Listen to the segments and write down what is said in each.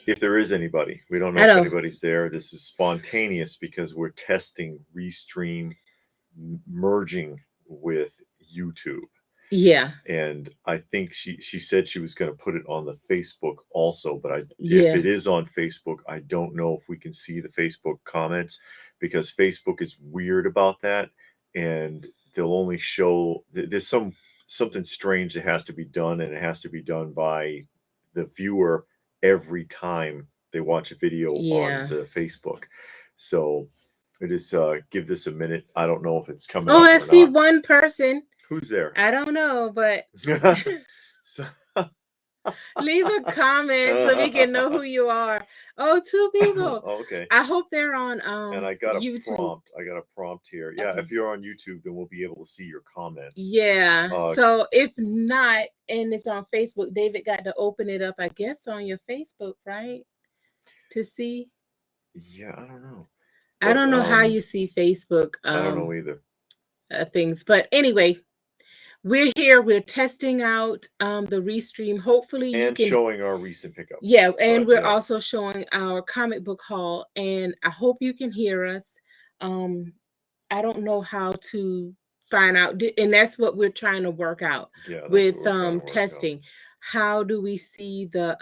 if there is anybody. We don't know I if know. anybody's there. This is spontaneous because we're testing Restream merging with YouTube. Yeah. And I think she said she was going to put it on the Facebook also, but if Yeah. it is on Facebook, I don't know if we can see the Facebook comments because Facebook is weird about that, and they'll only show there's something strange that has to be done, and it has to be done by the viewer every time they watch a video on Yeah. the Facebook. So it is give this a minute. I don't know if it's coming Oh, up I or see not. one person. Who's there? I don't know, but So leave a comment so we can know who you are. Oh, two people. okay. I hope they're on And I got a YouTube. prompt. I got a prompt here. Yeah, if Okay. you're on YouTube, then we'll be able to see your comments. Yeah. Uh, So if not, and it's on Facebook, David got to open it up, I guess, on your Facebook, right? To see. yeah, I don't know, I but don't know how you see Facebook I don't know either. things, but anyway, we're here. We're testing out the Restream. Hopefully, you And can. showing our recent pickups. Yeah, and But we're yeah, also showing our comic book haul, and I hope you can hear us. Um, I don't know how to find out, and that's what we're trying to work out yeah, that's what with we're trying to work out. testing. How do we see the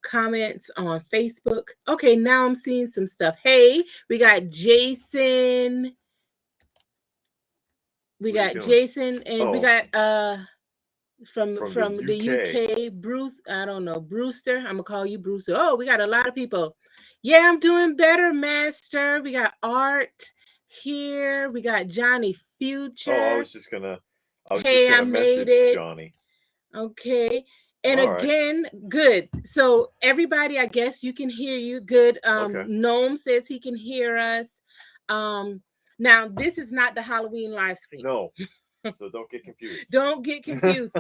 comments on Facebook? Okay, now I'm seeing some stuff. Hey, we got Jason. We What are you got doing? Jason, and we Oh, got from the from the UK. UK, Bruce. I don't know, Brewster. I'm gonna call you Brewster. Oh, we got a lot of people. Yeah, I'm doing better, Master. We got Art here. We got Johnny Oh, Future. I was just Hey, I gonna made message it. Johnny. Okay. And All right. again, good. So everybody, I guess you can hear you. Good. Okay. Gnome says he can hear us. Um, now this is not the Halloween live stream. No. So don't get confused. Don't get confused.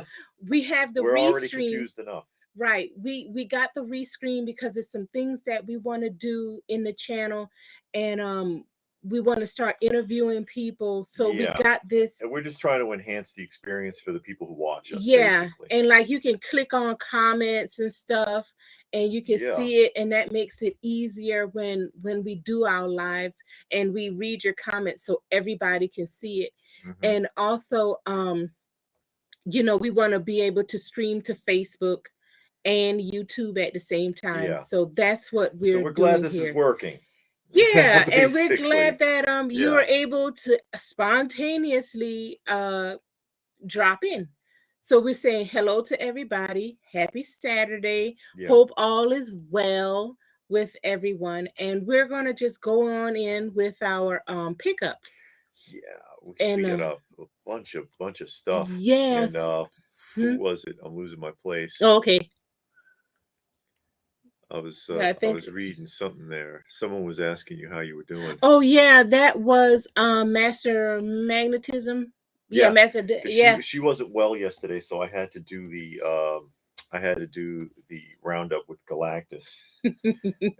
We have the We're already restream. confused enough. Right. We got the rescreen because it's some things that we want to do in the channel, and we want to start interviewing people. So we Yeah. got this. And we're just trying to enhance the experience for the people who watch us, Yeah, basically. and like you can click on comments and stuff, and you can Yeah. see it, and that makes it easier when we do our lives and we read your comments so everybody can see it. Hmm. And also we want to be able to stream to Facebook and YouTube at the same time. Yeah. So that's what So we're we're glad doing this is here. working. Yeah, and we're Basically. glad that you Yeah. were able to spontaneously drop in. So we're saying hello to everybody. Happy Saturday. Yeah. Hope all is well with everyone. And we're going to just go on in with our pickups. Yeah. Because we And got a bunch of stuff. And yes. who Hmm? was it? I'm losing my place. Oh, okay. I I think. was reading something there. Someone was asking you how you were doing. Oh yeah, that was Master Magnetism. Yeah, Yeah, Master. because Yeah. she wasn't well yesterday, so I had to do the roundup with Galactus.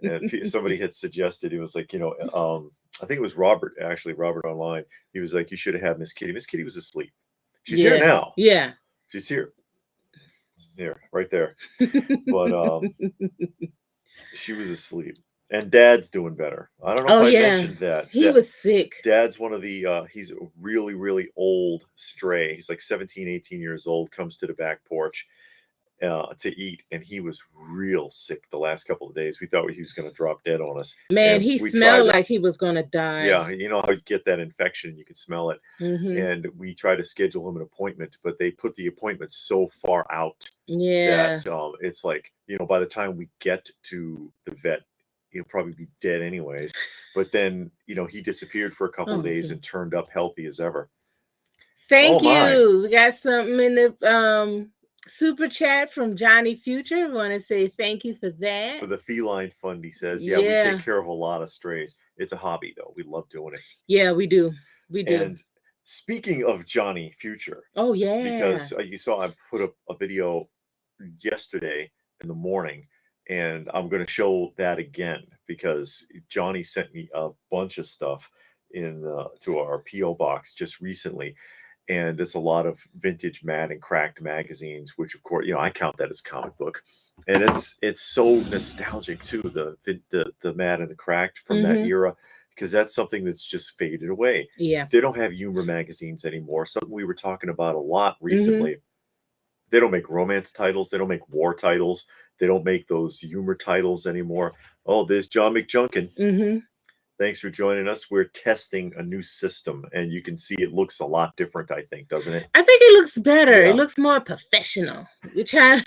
And somebody had suggested, it was like, I think it was Robert, actually, Robert online. He was like, you should have had Miss Kitty. Miss Kitty was asleep. She's here Yeah. now. Yeah. She's here. Here, right there. But she was asleep. And Dad's doing better. I don't know if Oh I yeah. mentioned that. He was sick. Dad's one of the he's a really, really old stray. He's like 17, 18 years old, comes to the back porch to eat, and he was real sick the last couple of days. We thought he was going to drop dead on us, Man, and he we tried smelled to. like he was gonna die. Yeah, you know how you get that infection, you can smell it. Mm-hmm. And we tried to schedule him an appointment, but they put the appointment so far out Yeah. that it's like, by the time we get to the vet, he'll probably be dead anyways. But then, he disappeared for a couple of days Okay. and turned up healthy as ever. Oh Thank my. you. We got something in the super chat from Johnny Future. Want to say thank you for that. For the feline fund, he says, yeah, we Yeah. take care of a lot of strays. It's a hobby, though. We love doing it. Yeah, we do. We do. And speaking of Johnny Future, Oh yeah. because you saw I put up a video yesterday in the morning, and I'm going to show that again because Johnny sent me a bunch of stuff in to our PO box just recently, and it's a lot of vintage mad and cracked magazines, which of course, I count that as comic book, and it's so nostalgic too, the mad and the cracked from that era, because that's something that's just faded away. Yeah. They don't have humor magazines anymore. Something we were talking about a lot recently. They don't make romance titles. They don't make war titles. They don't make those humor titles anymore. Oh, there's John McJunkin. Thanks for joining us. We're testing a new system, and you can see it looks a lot different, I think, doesn't it? I think it looks better. Yeah. It looks more professional. We're trying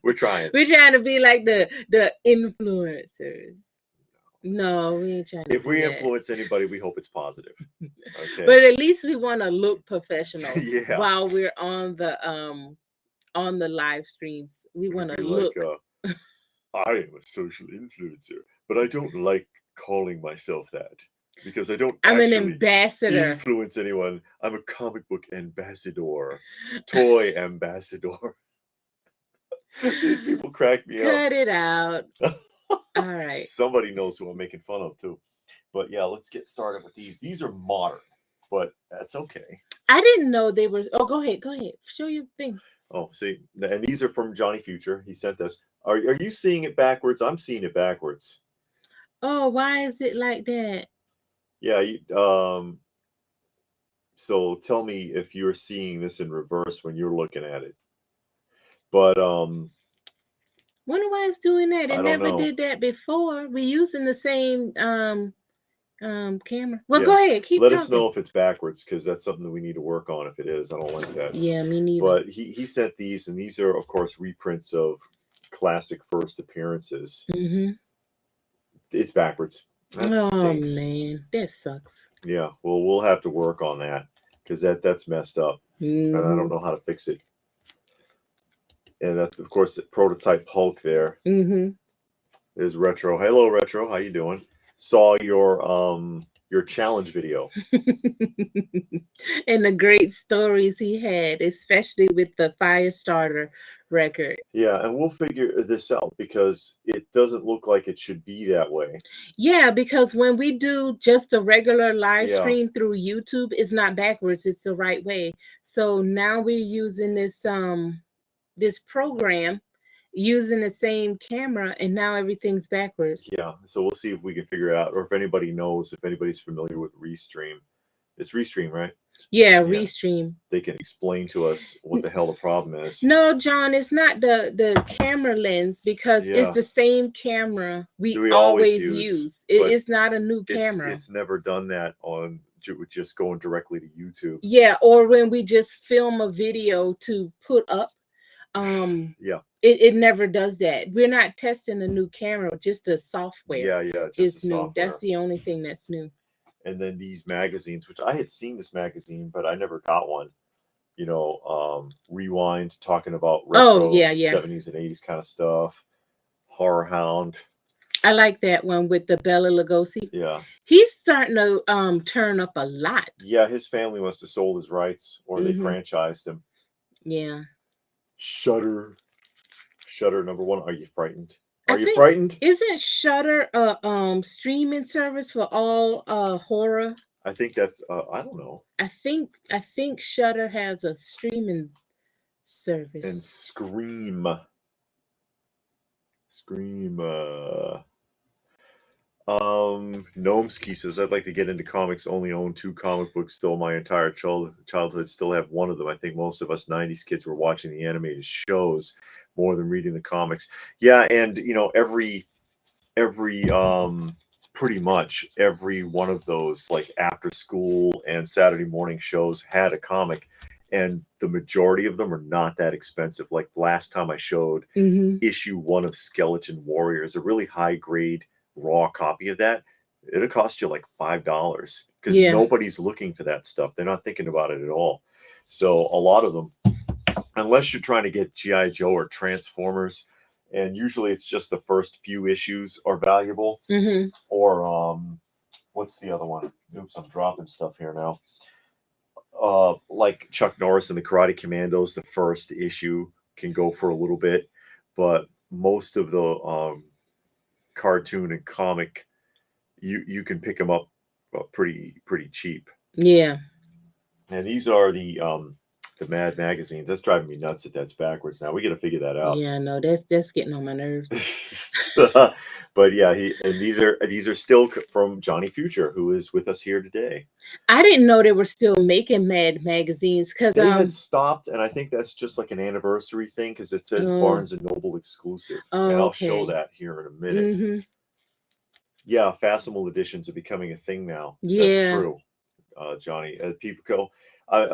We're trying. We're trying to be like the influencers. No, we ain't trying to If do we that. influence anybody, we hope it's positive. Okay. But at least we want to look professional Yeah. while we're on the live streams. We want to look. Like, I am a social influencer, but I don't like calling myself that because I don't I'm actually an ambassador. influence anyone. I'm a comic book ambassador, toy ambassador. These people crack me up. Cut it out. All right. Somebody knows who I'm making fun of too. But yeah, let's get started with these. These are modern, but that's okay. I didn't know they were. Oh, go ahead. Go ahead. Show your thing. Oh, see, and these are from Johnny Future. He sent us. Are you seeing it backwards? I'm seeing it backwards. Oh, why is it like that? Yeah, so tell me if you're seeing this in reverse when you're looking at it. But Wonder why it's doing that. It I don't never know. did that before. We're using the same camera. Well, Yeah. go ahead. Keep Let talking. us know if it's backwards, because that's something that we need to work on. If it is, I don't like that. Yeah, me neither. But he sent these, and these are, of course, reprints of classic first appearances. It's backwards. That stinks. Man, that sucks. Yeah, well, we'll have to work on that, because that's messed up, and I don't know how to fix it. And that's, of course, the prototype Hulk there. There's Retro. Hello, Retro. How you doing? Saw your challenge video. And the great stories he had, especially with the Firestarter record. Yeah, and we'll figure this out, because it doesn't look like it should be that way. Yeah, because when we do just a regular live stream through YouTube, it's not backwards, it's the right way. So now we're using this program using the same camera, and now everything's backwards. Yeah, so we'll see if we can figure it out, or if anybody knows, if anybody's familiar with Restream. It's Restream, right? Yeah, Restream. They can explain to us what the hell the problem is. No, John, it's not the camera lens, because it's the same camera we always use. It's not a new camera. It's never done that on just going directly to YouTube. Yeah, or when we just film a video to put up. It never does that. We're not testing a new camera, just the software. Yeah, just it's the new. software. That's the only thing that's new. And then these magazines, which I had seen this magazine, but I never got one. Rewind, talking about retro 70s and 80s kind of stuff. Horror Hound. I like that one with the Bela Lugosi. Yeah. He's starting to turn up a lot. Yeah, his family must have sold his rights, or they franchised him. Yeah. Shudder #1. Are you frightened? Are you frightened? Isn't Shudder a streaming service for all horror? I think that's I don't know. I think Shudder has a streaming service. And Scream. Gnomesky says, I'd like to get into comics. Only own 2 comic books still my entire childhood. Still have one of them. I think most of us 90s kids were watching the animated shows more than reading the comics. Yeah, and pretty much every one of those, like, after school and Saturday morning shows had a comic, and the majority of them are not that expensive. Like last time I showed issue 1 of Skeleton Warriors, a really high grade raw copy of that. It'll cost you like $5, because nobody's looking for that stuff. They're not thinking about it at all. So a lot of them, unless you're trying to get G.I. Joe or Transformers, and usually it's just the first few issues are valuable. Or what's the other one? Oops, I'm dropping stuff here now. Like Chuck Norris and the Karate Commandos, the first issue can go for a little bit, but most of the cartoon and comic, you can pick them up pretty cheap. Yeah. And these are the Mad magazines. That's driving me nuts that that's backwards now. We got to figure that out. Yeah, no, that's getting on my nerves. But yeah, these are still from Johnny Future, who is with us here today. I didn't know they were still making Mad magazines because They had stopped, and I think that's just like an anniversary thing because it says Barnes and Noble exclusive, and I'll show okay. that here in a minute. Mm-hmm. Yeah, facsimile editions are becoming a thing now. Yeah. That's true, Johnny. People go,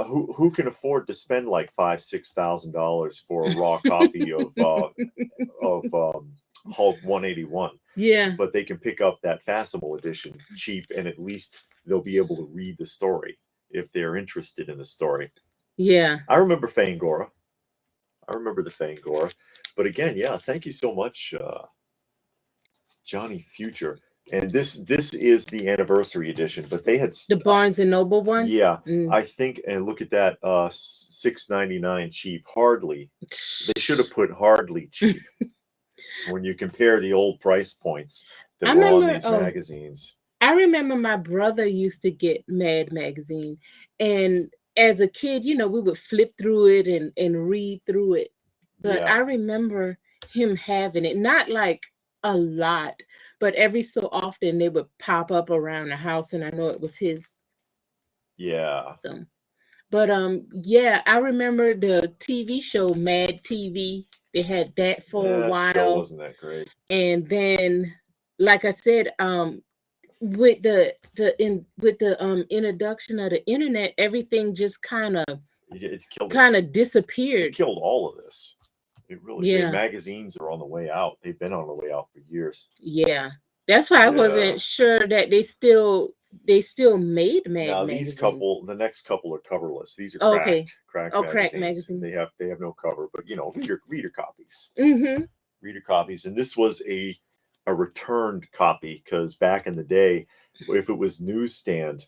who can afford to spend like $5,000-$6,000 for a raw copy of Hulk 181? Yeah. But they can pick up that facsimile edition cheap, and at least they'll be able to read the story if they're interested in the story. Yeah. I remember Fangora. I remember the Fangora. But again, yeah, thank you so much, Johnny Future. And this is the anniversary edition, but they had the Barnes and Noble one. Yeah, I think, and look at that, $6.99 cheap. Hardly. They should have put hardly cheap. When you compare the old price points that were on these magazines. I remember my brother used to get Mad magazine, and as a kid, we would flip through it and read through it. But Yeah. I remember him having it, not like a lot, but every so often they would pop up around the house, and I know it was his. Yeah. So, but yeah, I remember the TV show Mad TV. They had that for a while. Show wasn't that great. And then, like I said, with the introduction of the internet, everything just kind of disappeared. It killed all of this. It really did. Magazines are on the way out. They've been on the way out for years. Yeah, that's why I wasn't sure that they still made magazines. Now the next couple are coverless. These are cracked magazines. They have no cover, but reader copies. Mm-hmm. Reader copies, and this was a returned copy because back in the day, if it was Newsstand,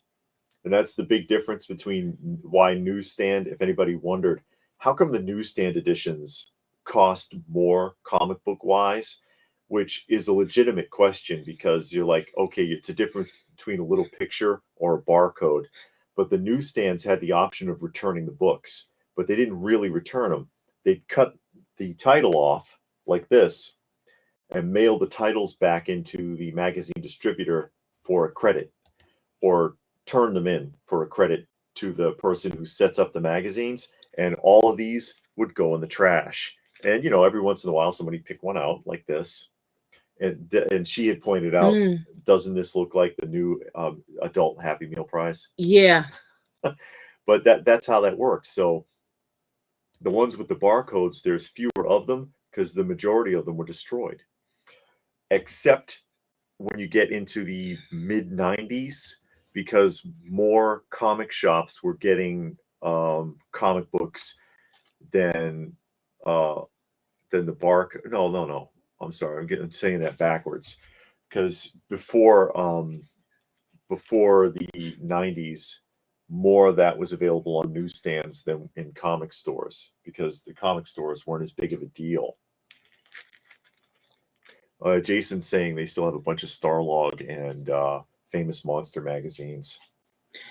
and that's the big difference between why Newsstand, if anybody wondered, how come the Newsstand editions cost more comic book wise, which is a legitimate question because you're like, okay, it's a difference between a little picture or a barcode, but the Newsstands had the option of returning the books, but they didn't really return them. They'd cut the title off like this and mail the titles back into the magazine distributor for a credit, or turn them in for a credit to the person who sets up the magazines, and all of these would go in the trash. And every once in a while somebody pick one out like this, and she had pointed out, doesn't this look like the new adult Happy Meal prize? Yeah. But that's how that works. So the ones with the barcodes, there's fewer of them because the majority of them were destroyed, except when you get into the mid 90s, because more comic shops were getting comic books than the bark. No. I'm sorry. I'm saying that backwards. Because before the 90s, more of that was available on newsstands than in comic stores because the comic stores weren't as big of a deal. Jason's saying they still have a bunch of Starlog and Famous Monster magazines.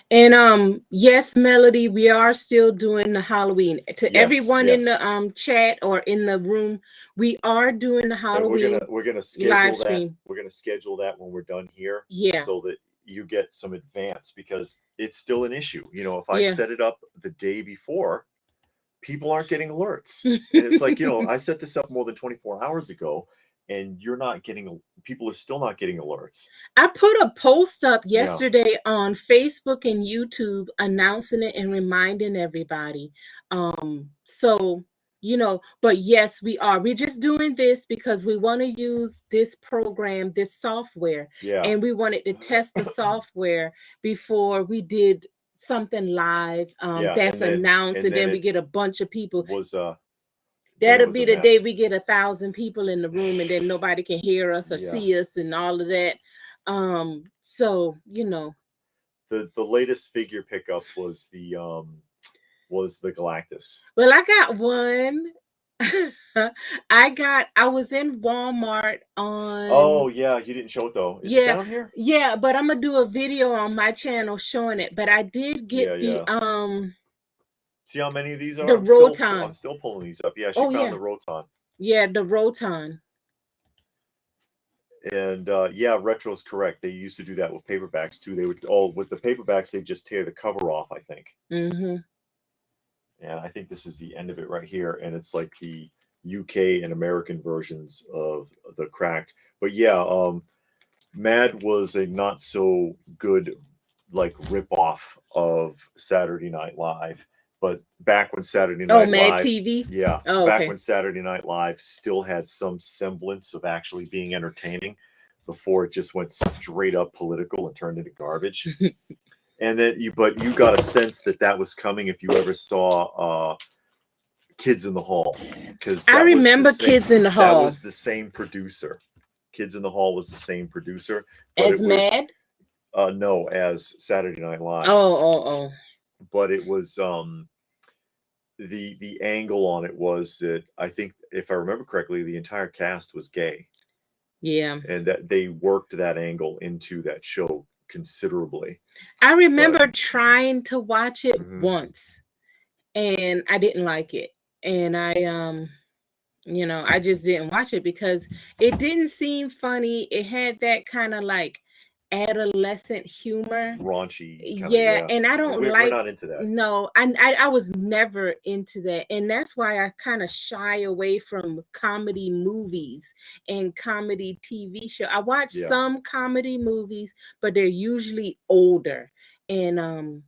And yes, Melody, we are still doing the Halloween. To everyone in the chat or in the room, we are doing the Halloween. And we're gonna schedule that. We're gonna schedule that when we're done here. Yeah. So that you get some advance because it's still an issue. If I set it up the day before, people aren't getting alerts. And it's like, I set this up more than 24 hours ago, and people are still not getting alerts. I put a post up yesterday on Facebook and YouTube announcing it and reminding everybody. So, but yes, we're just doing this because we want to use this program, this software. Yeah. And we wanted to test the software before we did something live that's announced, and then we get a bunch of people. That'll be the day we get 1,000 people in the room, and then nobody can hear us or see us and all of that. So the latest figure pickup was the Galactus. Well, I got one. I was in Walmart Oh on, yeah, you didn't show it though. Is it yeah, down here? yeah, but I'm gonna do a video on my channel showing it. But I did Yeah, get yeah. See how many of these are? the I'm still Roton. pulling these up. Yeah, she Oh found yeah, the Roton. yeah, the Roton. And yeah, retro's correct. They used to do that with paperbacks too. They would with the paperbacks they just tear the cover off, I think. Mm-hmm. And I think this is the end of it right here, and it's like the UK and American versions of the cracked. But yeah, Mad was a not so good like rip off of Saturday Night Live. But back when Saturday Oh, Night Mad Live, TV. yeah, Oh, back okay. when Saturday Night Live still had some semblance of actually being entertaining before it just went straight up political and turned into garbage. And then but you got a sense that that was coming if you ever saw Kids in the Hall, because I that was the remember same. Kids in the That Hall was the same producer. Kids in the Hall was the same producer, but as it was Mad. no, as Saturday Night Live. Oh. But it was the angle on it was that I think if I remember correctly, the entire cast was gay, Yeah. and that they worked that angle into that show considerably. I remember But trying to watch it mhm. once and I didn't like it. And I just didn't watch it because it didn't seem funny. It had that kind of like adolescent humor. Raunchy kind of, Yeah, yeah. and I don't We're like, not into that. no, I was never into that. And that's why I kind of shy away from comedy movies and comedy TV show. I watch Yeah. some comedy movies, but they're usually older and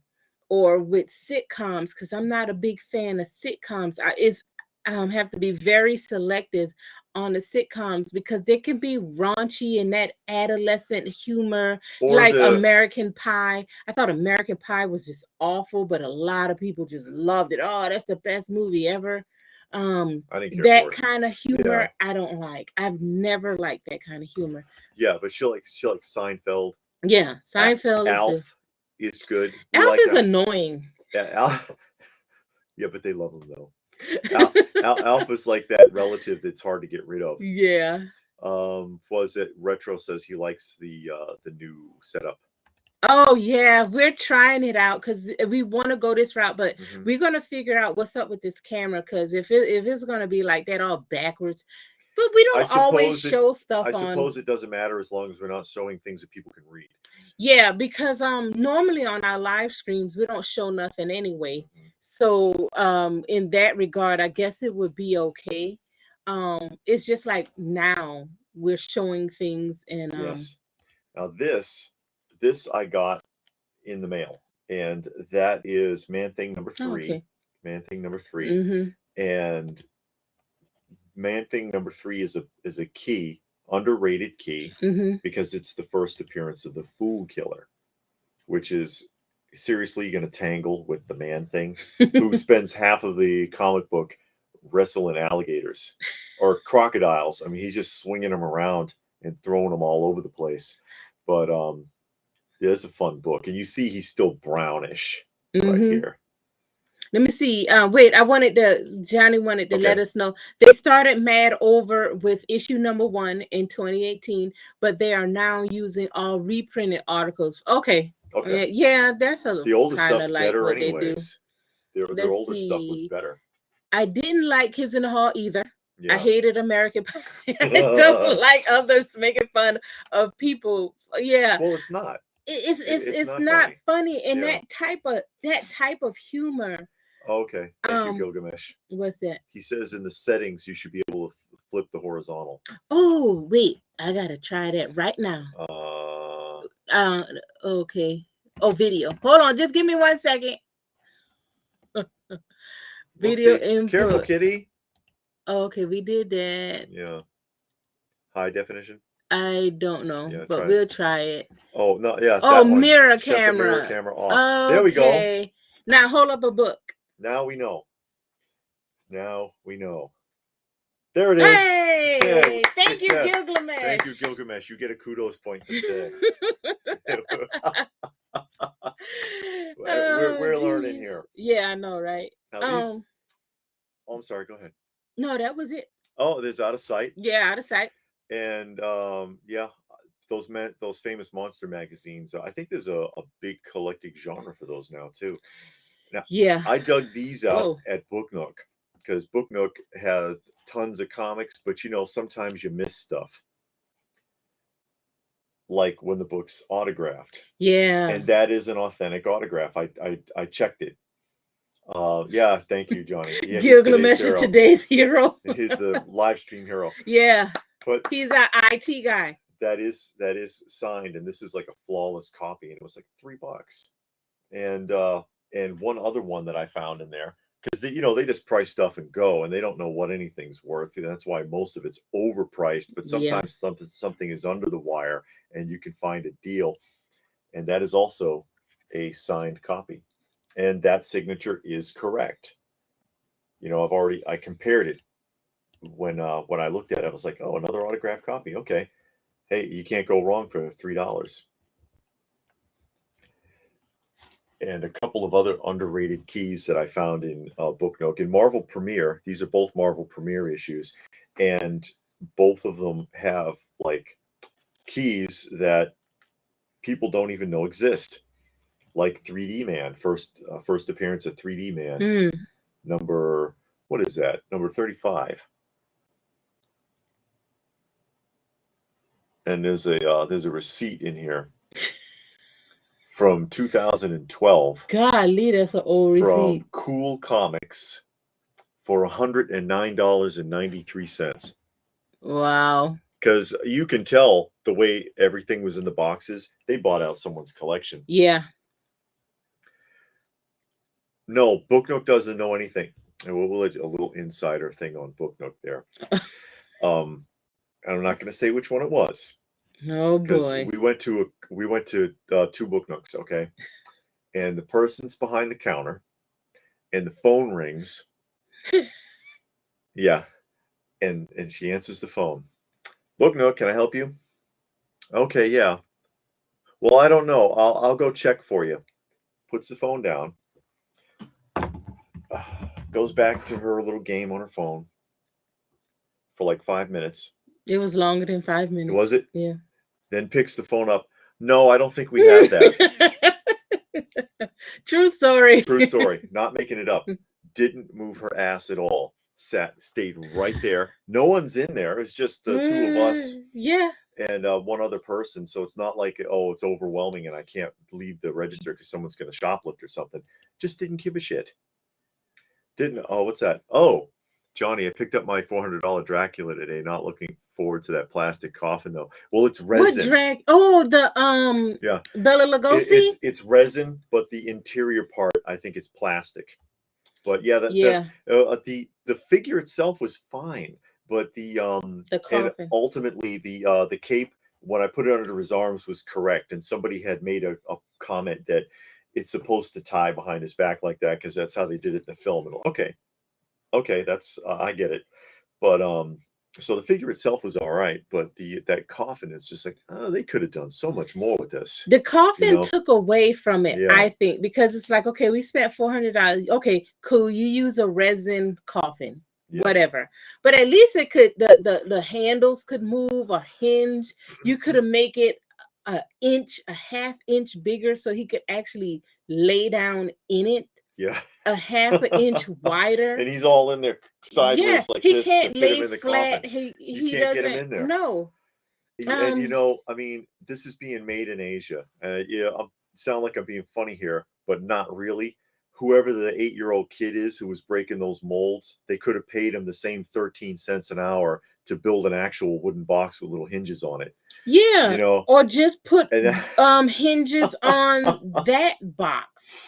or with sitcoms because I'm not a big fan of sitcoms. It's have to be very selective on the sitcoms because they can be raunchy and that adolescent humor, Or like the American Pie. I thought American Pie was just awful, but a lot of people just loved it. Oh, that's the best movie ever. I didn't care That for it. kind of Yeah. humor I don't like. I've never liked that kind of humor. Yeah, but she likes Seinfeld. Yeah, Seinfeld is good. Alf is good. We Alf like is Alf. annoying. Yeah, Alf. Yeah, but they love him though. Alf is like that relative that's hard to get rid of. Yeah. Was it Retro says he likes the new setup. Oh yeah, we're trying it out because we want to go this route, but Mhm. we're gonna figure out what's up with this camera. Because if it's gonna be like that all backwards, but we don't always show stuff I on. suppose it doesn't matter as long as we're not showing things that people can read. Yeah, because normally on our live streams we don't show nothing anyway. Mhm. So in that regard, I guess it would be okay. It's just like now we're showing things and Yes. Now this I got in the mail, and that is Man Thing number 3. okay. Man Thing number 3, Mm-hmm. and Man Thing number 3 is a key, underrated key, Mm-hmm. because it's the first appearance of the Fool Killer, which is seriously going to tangle with the Man Thing, who spends half of the comic book wrestling alligators or crocodiles. I mean, he's just swinging them around and throwing them all over the place. But yeah, it's a fun book, and you see he's still brownish right here. Let me see. Wait, Johnny wanted to let Okay. us know they started Mad Over with issue number 1 in 2018, but they are now using all reprinted articles. Okay. Okay. Yeah, that's The older kind of stuff's like better, what they do. anyways. Their Let's older stuff was see. better. I didn't like Kids in the Hall either. I Yeah. hated American Pie. I don't like others making fun of people. Yeah. Well, it's not. It's not funny. And Yeah. that type of humor. Okay. Thank you, Gilgamesh. What's that? He says in the settings you should be able to flip the horizontal. Oh, wait. I gotta try that right now. Okay. Oh, video. Hold on, just give me 1 second. Video input. Careful, kitty. Oh, okay, we did that. Yeah. High definition? I don't know, Yeah, but we'll try it. Oh, no, yeah. Oh, that one. mirror Shut camera. the mirror camera off. Okay. There we go. Now hold up a book. Now we know. Now we know. There it is. Hey! Yeah, Thank you, success. Gilgamesh. Thank you, Gilgamesh. You get a kudos point for today. We're learning here. Yeah, I know, right? Now these, oh, I'm sorry. Go ahead. No, that was it. Oh, there's Out of Sight. Yeah, out of sight. And yeah, those famous monster magazines. I think there's a big collecting genre for those now too. Now, Yeah. I dug these out Whoa. at Book Nook because Book Nook had tons of comics, but sometimes you miss stuff, like when the book's autographed, Yeah. and that is an authentic autograph. I checked it. Yeah, thank you, Johnny. Yeah, he's Gilgamesh today's is hero. today's hero. He's the live stream hero. Yeah. But He's our IT guy. that is signed, and this is like a flawless copy, and it was like $3. And one other one that I found in there, because they just price stuff and go, and they don't know what anything's worth. That's why most of it's overpriced. But Yeah. sometimes something is under the wire, and you can find a deal, and that is also a signed copy, and that signature is correct. I compared it when I looked at it. I was like, oh, another autographed copy. Okay, hey, you can't go wrong for $3. And a couple of other underrated keys that I found in Book Nook and Marvel Premiere. These are both Marvel Premiere issues, and both of them have like keys that people don't even know exist, like 3D Man, first appearance of 3D Man, number, what is that? Number 35. And there's a receipt in here from 2012. Golly, that's an old receipt. From Cool Comics for $109.93. Wow. Because you can tell the way everything was in the boxes, they bought out someone's collection. Yeah. No, Book Nook doesn't know anything. And we'll let a little insider thing on Book Nook there. I'm not going to say which one it was. Oh Because boy. we went to two Book Nooks, okay? And the person's behind the counter, and the phone rings. Yeah. And she answers the phone. Book Nook, can I help you? Okay, yeah. Well, I don't know. I'll go check for you. Puts the phone down. Goes back to her little game on her phone for like 5 minutes. It was longer than 5 minutes. Was it? Yeah. Then picks the phone up. No, I don't think we have that. True story. True story. Not making it up. Didn't move her ass at all. Stayed right there. No one's in there. It's just the two of us. Yeah. And one other person. So it's not like, oh, it's overwhelming and I can't leave the register because someone's going to shoplift or something. Just didn't give a shit. What's that? Oh, Johnny, I picked up my $400 Dracula today. Not looking forward to that plastic coffin though. Well, it's resin. What the Bela Lugosi? It's resin, but the interior part, I think it's plastic. But yeah, the figure itself was fine, but the coffin. And ultimately the cape, when I put it under his arms, was correct, and somebody had made a comment that it's supposed to tie behind his back like that because that's how they did it in the film. And okay, that's I get it, but so the figure itself was all right, but that coffin is just like, oh, they could have done so much more with this. The coffin took away from it, Yeah. I think, because it's like, okay, we spent $400. Okay, cool. You use a resin coffin, whatever. But at least it could the handles could move or hinge. You could have make it a half inch bigger so he could actually lay down in it. Yeah. A half an inch wider, and he's all in there sideways like he this. Can't to fit lay him in the flat. coffin. He can't doesn't get him in there. No. And I mean, this is being made in Asia. Yeah, I sound like I'm being funny here, but not really. Whoever the 8-year-old kid is who was breaking those molds, they could have paid him the same 13 cents an hour to build an actual wooden box with little hinges on it. Yeah, or just put hinges on that box.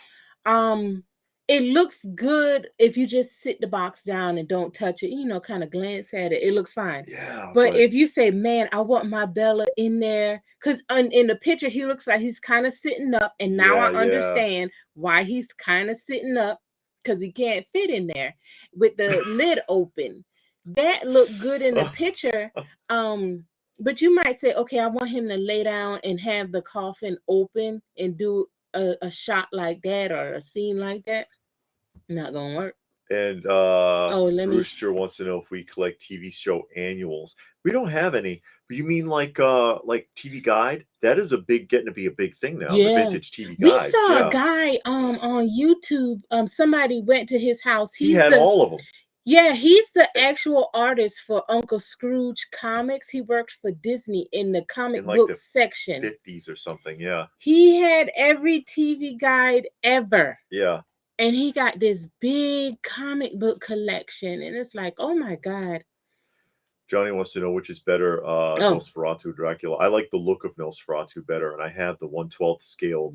It looks good if you just sit the box down and don't touch it, kind of glance at it. It looks fine. Yeah. But if you say, man, I want my Bella in there, because in the picture, he looks like he's kind of sitting up. And now I understand why he's kind of sitting up, because he can't fit in there with the lid open. That looked good in the picture. But you might say, okay, I want him to lay down and have the coffin open and do a shot like that or a scene like that. Not gonna work. And let me. Brewster wants to know if we collect TV show annuals. We don't have any. You mean like TV Guide? That is getting to be a big thing now. The Yeah. vintage TV We guides. saw Yeah. a guy on YouTube. Somebody went to his house. He had all of them. Yeah, he's the actual artist for Uncle Scrooge comics. He worked for Disney in the comic book section. 50s or something, yeah. He had every TV guide ever. Yeah. And he got this big comic book collection. And it's like, oh my God. Johnny wants to know which is better, Nosferatu, Dracula. I like the look of Nosferatu better, and I have the 1/12 scale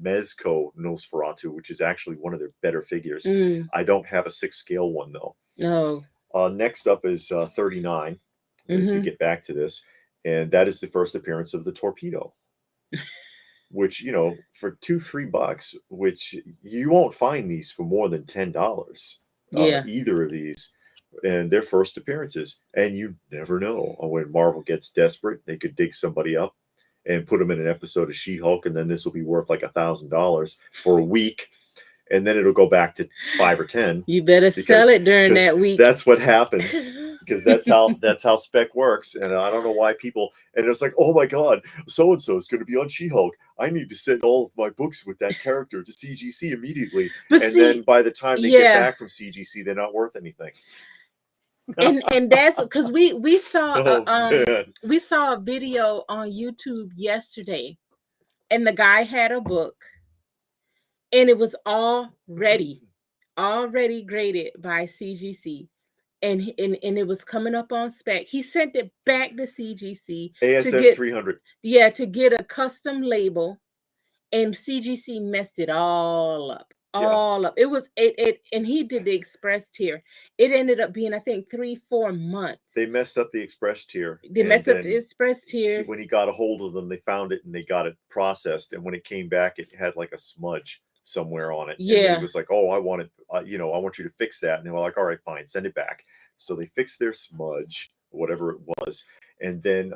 Mezco Nosferatu, which is actually one of their better figures. I don't have a 6 scale one, though. No. Next up is 39, as we get back to this, and that is the first appearance of the Torpedo, which, for $2-3, which you won't find these for more than $10. Either of these. And their first appearances, and you never know when Marvel gets desperate, they could dig somebody up and put them in an episode of She-Hulk, and then this will be worth like $1,000 for a week, and then it'll go back to 5 or 10. You better sell it during that week. That's what happens, because that's how spec works. And I don't know why people, and it's like, oh my God, so and so is going to be on She-Hulk. I need to send all of my books with that character to CGC immediately. Then by the time they get back from CGC, they're not worth anything. and that's because we saw we saw a video on YouTube yesterday, and the guy had a book, and it was already graded by CGC, and it was coming up on spec. He sent it back to CGC ASM 300. Yeah, to get a custom label, and CGC messed it all up. It was and he did the express tier. It ended up being, I think, 3-4 months. They messed up the express tier. They messed up the express tier. When he got a hold of them, they found it and they got it processed. And when it came back, it had like a smudge somewhere on it. Yeah. And he was like, "Oh, I want it. I want you to fix that." And they were like, "All right, fine, send it back." So they fixed their smudge, whatever it was, and then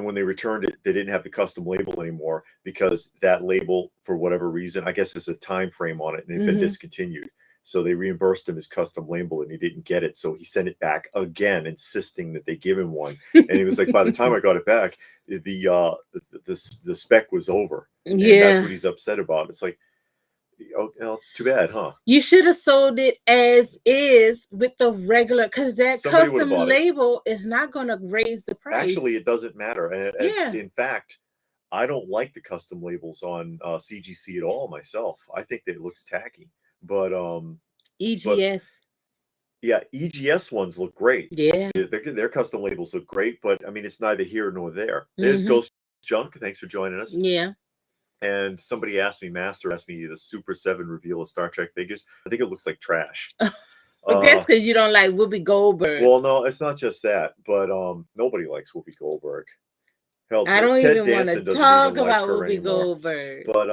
when they returned it, they didn't have the custom label anymore, because that label, for whatever reason, I guess there's a time frame on it, and it had been discontinued. So they reimbursed him his custom label, and he didn't get it. So he sent it back again, insisting that they give him one. And he was like, by the time I got it back, the spec was over. And that's what he's upset about. It's like, oh, well, it's too bad, huh? You should have sold it as is with the regular, because that custom label is not going to raise the price. Actually, it doesn't matter. And in fact, I don't like the custom labels on CGC at all myself. I think that it looks tacky. But EGS. EGS ones look great. Yeah. Their custom labels look great, but I mean, it's neither here nor there. There's Ghost Junk. Thanks for joining us. Yeah. And somebody Master asked me the Super 7 reveal of Star Trek figures. I think it looks like trash. But that's because you don't like Whoopi Goldberg. Well, no, it's not just that, but nobody likes Whoopi Goldberg. Hell, I don't even want to talk about Whoopi Goldberg. But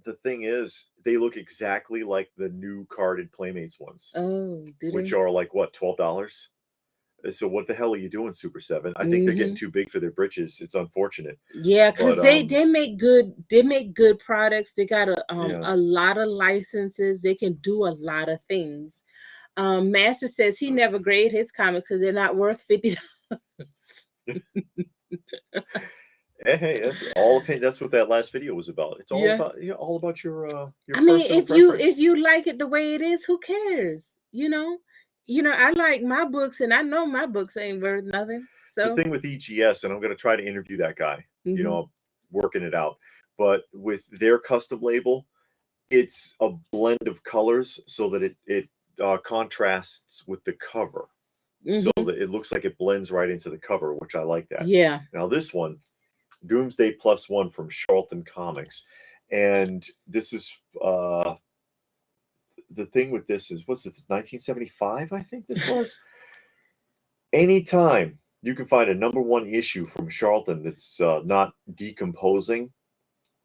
the thing is, they look exactly like the new carded Playmates ones. Oh, which are like what, $12? So what the hell are you doing, Super 7? I think they're getting too big for their britches. It's unfortunate. Yeah, because they make good products. They got a lot of licenses. They can do a lot of things. Master says he never graded his comics because they're not worth $50. Hey, that's all. That's what that last video was about. It's all about all about your. I mean, if you like it the way it is, who cares? I like my books, and I know my books ain't worth nothing. So the thing with EGS, and I'm going to try to interview that guy. I'm working it out. But with their custom label, it's a blend of colors so that it contrasts with the cover, so that it looks like it blends right into the cover, which I like that. Yeah. Now this one, Doomsday +1 from Charlton Comics, and this is the thing with this is, what's this, 1975? I think this was. Anytime you can find a #1 issue from Charlton that's not decomposing,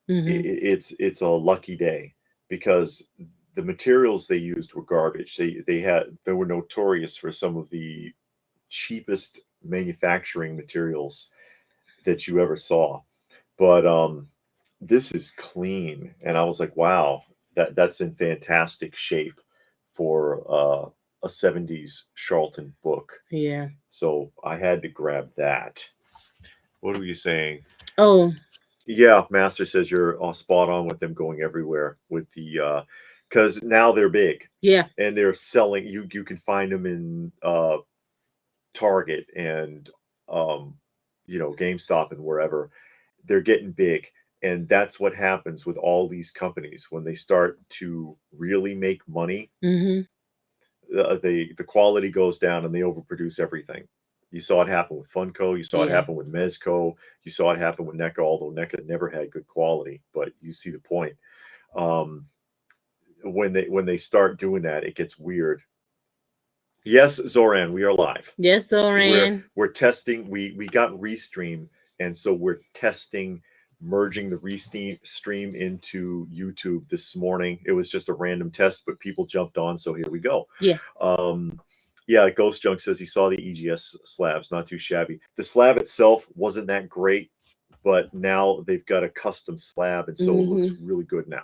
it's a lucky day, because the materials they used were garbage. They were notorious for some of the cheapest manufacturing materials that you ever saw. But this is clean, and I was like, wow, that's in fantastic shape for a 70s Charlton book. Yeah. So I had to grab that. What were you saying? Oh, Yeah, Master says you're all spot on with them going everywhere with the because now they're big yeah. and they're selling. You can find them in Target and GameStop and wherever. They're getting big, and that's what happens with all these companies when they start to really make money. Mm-hmm. The quality goes down and they overproduce everything. You saw it happen with Funko. You saw it Yeah. happen with Mezco. You saw it happen with NECA, although NECA never had good quality. But you see the point. When they start doing that, it gets weird. Yes, Zoran, we are live. Yes, Zoran. We're testing. We got Restream, and so we're testing merging the Restream into YouTube this morning. It was just a random test, but people jumped on, so here we go. Yeah. Yeah, Ghost Junk says he saw the EGS slabs, not too shabby. The slab itself wasn't that great, but now they've got a custom slab, and so it looks really good now.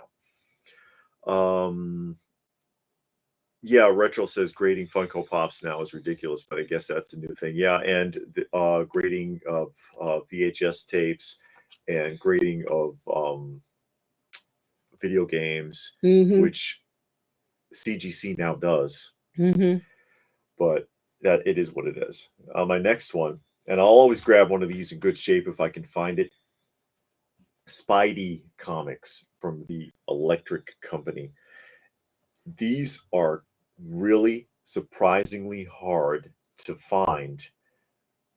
Yeah, Retro says grading Funko Pops now is ridiculous, but I guess that's the new thing. Yeah, and the grading of VHS tapes and grading of video games, which CGC now does. But that it is what it is. My next one, and I'll always grab one of these in good shape if I can find it. Spidey comics from the Electric Company. These are really surprisingly hard to find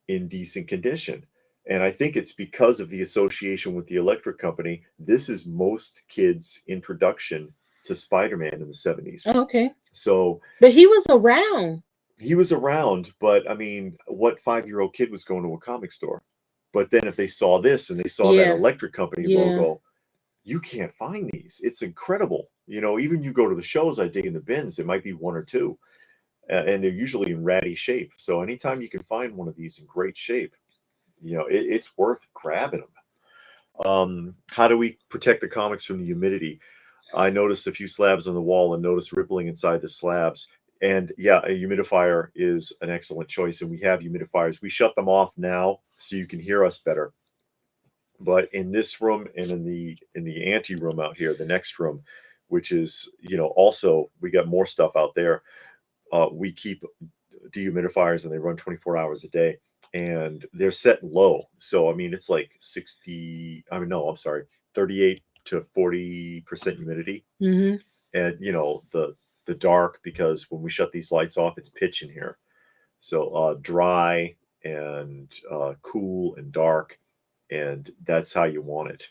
in decent condition. And I think it's because of the association with the Electric Company. This is most kids' introduction to Spider-Man in the 70s. Okay. So, but he was around. He was around, but I mean, what 5-year-old kid was going to a comic store? But then if they saw this and they saw that Electric Company logo, you can't find these. It's incredible. Even you go to the shows, I dig in the bins, it might be one or two. And they're usually in ratty shape. So anytime you can find one of these in great shape, it's worth grabbing them. How do we protect the comics from the humidity? I noticed a few slabs on the wall and noticed rippling inside the slabs. And yeah, a humidifier is an excellent choice. And we have humidifiers. We shut them off now so you can hear us better. But in this room and in the ante room out here, the next room, which is, also we got more stuff out there. We keep dehumidifiers and they run 24 hours a day and they're set low. So, I mean, it's like 38 to 40% humidity. And, the dark, because when we shut these lights off, it's pitch in here. So dry and cool and dark. And that's how you want it.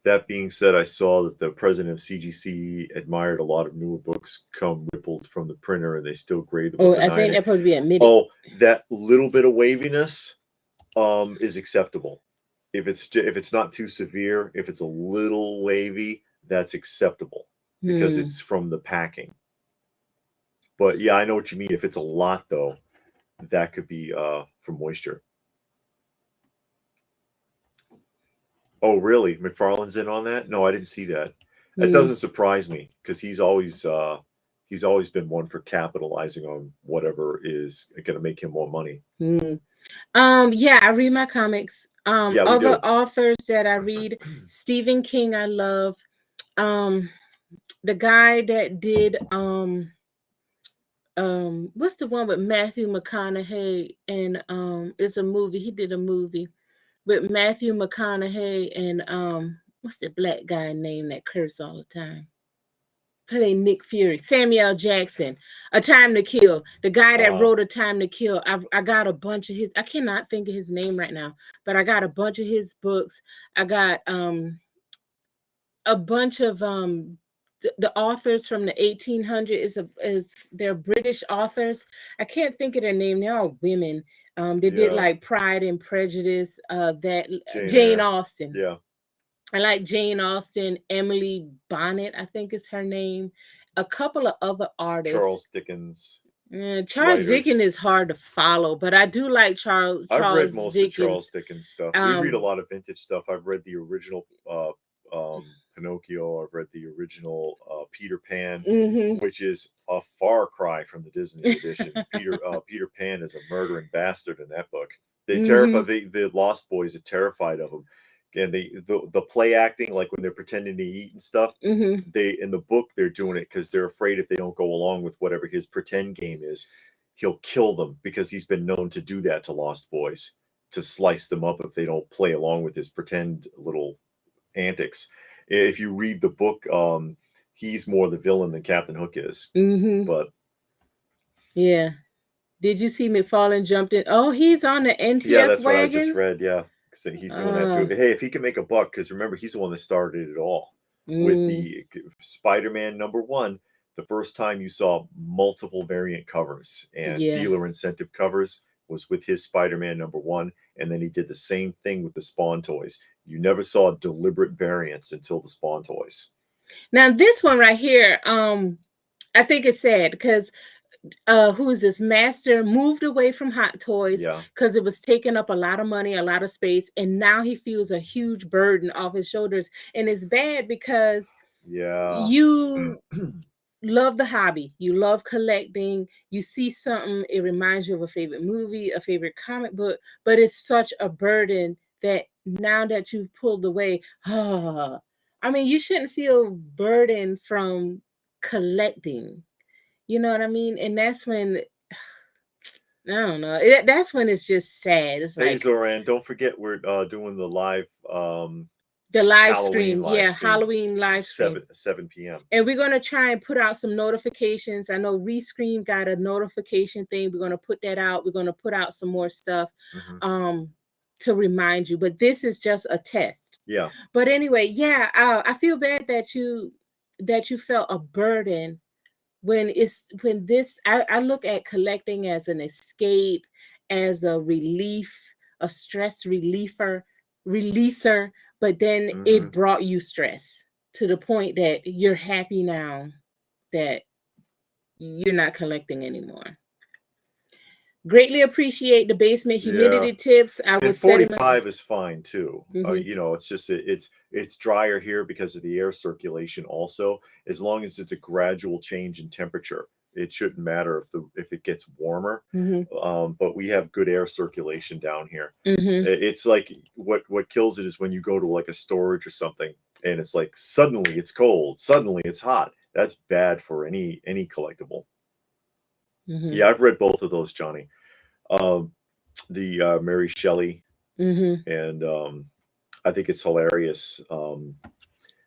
That being said, I saw that the president of CGC admired a lot of newer books come rippled from the printer, and they still grade them. Oh, I think that probably be admitted. Oh, that little bit of waviness is acceptable. If it's not too severe, if it's a little wavy, that's acceptable because it's from the packing. But yeah, I know what you mean. If it's a lot, though, that could be from moisture. Oh, really? McFarlane's in on that? No, I didn't see that. That doesn't surprise me because he's always been one for capitalizing on whatever is going to make him more money. Yeah, I read my comics. Other authors that I read, Stephen King, I love. The guy that did what's the one with Matthew McConaughey and it's a movie. He did a movie with Matthew McConaughey and what's the black guy name that curse all the time? Play Nick Fury, Samuel Jackson, A Time to Kill. The guy that wrote A Time to Kill. I got a bunch of his. I cannot think of his name right now, but I got a bunch of his books. I got a bunch of the authors from the 1800s is they're British authors. I can't think of their name. They're all women. They did like Pride and Prejudice. That Jane Austen. Yeah. I like Jane Austen, Emily Bonnet, I think is her name. A couple of other artists. Charles Dickens. Charles Dickens is hard to follow, but I do like Charles. I've read most of Charles Dickens stuff. We read a lot of vintage stuff. I've read the original Pinocchio. I've read the original Peter Pan, Mm-hmm. which is a far cry from the Disney edition. Peter Pan is a murdering bastard in that book. They terrify the Lost Boys are terrified of him, and the play acting, like when they're pretending to eat and stuff. Mm-hmm. They in the book they're doing it because they're afraid if they don't go along with whatever his pretend game is, he'll kill them, because he's been known to do that to Lost Boys, to slice them up if they don't play along with his pretend little antics. If you read the book, he's more the villain than Captain Hook is. Mm-hmm. But yeah. Did you see McFarlane jumped in? Oh, he's on the NTF yeah, that's wagon? what I just read. Yeah, so he's doing that too. Hey, if he can make a buck, because remember, he's the one that started it all with the Spider-Man #1. The first time you saw multiple variant covers and dealer incentive covers was with his Spider-Man #1, and then he did the same thing with the Spawn toys. You never saw deliberate variants until the Spawn toys. Now this one right here, I think it's sad because who is this? Master moved away from Hot Toys because it was taking up a lot of money, a lot of space, and now he feels a huge burden off his shoulders. And it's bad because you love the hobby, you love collecting, you see something, it reminds you of a favorite movie, a favorite comic book, but it's such a burden that now that you've pulled away, I mean, you shouldn't feel burdened from collecting. You know what I mean? And that's when, I don't know. That's when it's just sad. It's Hey, like, Zoran, don't forget we're doing the live the live Halloween stream. live stream, Halloween live stream. 7 p.m. And we're going to try and put out some notifications. I know Restream got a notification thing. We're going to put that out. We're going to put out some more stuff to remind you. But this is just a test. Yeah. But anyway, yeah, I feel bad that you felt a burden when I look at collecting as an escape, as a relief, a stress releaser, but then it brought you stress to the point that you're happy now that you're not collecting anymore. Greatly appreciate the basement humidity tips. I was 45 is fine too. You know, it's just it's drier here because of the air circulation also. As long as it's a gradual change in temperature, it shouldn't matter if it gets warmer. But we have good air circulation down here. It's like what kills it is when you go to like a storage or something and it's like suddenly it's cold, suddenly it's hot. That's bad for any collectible. Yeah, I've read both of those, Johnny. The Mary Shelley, and I think it's hilarious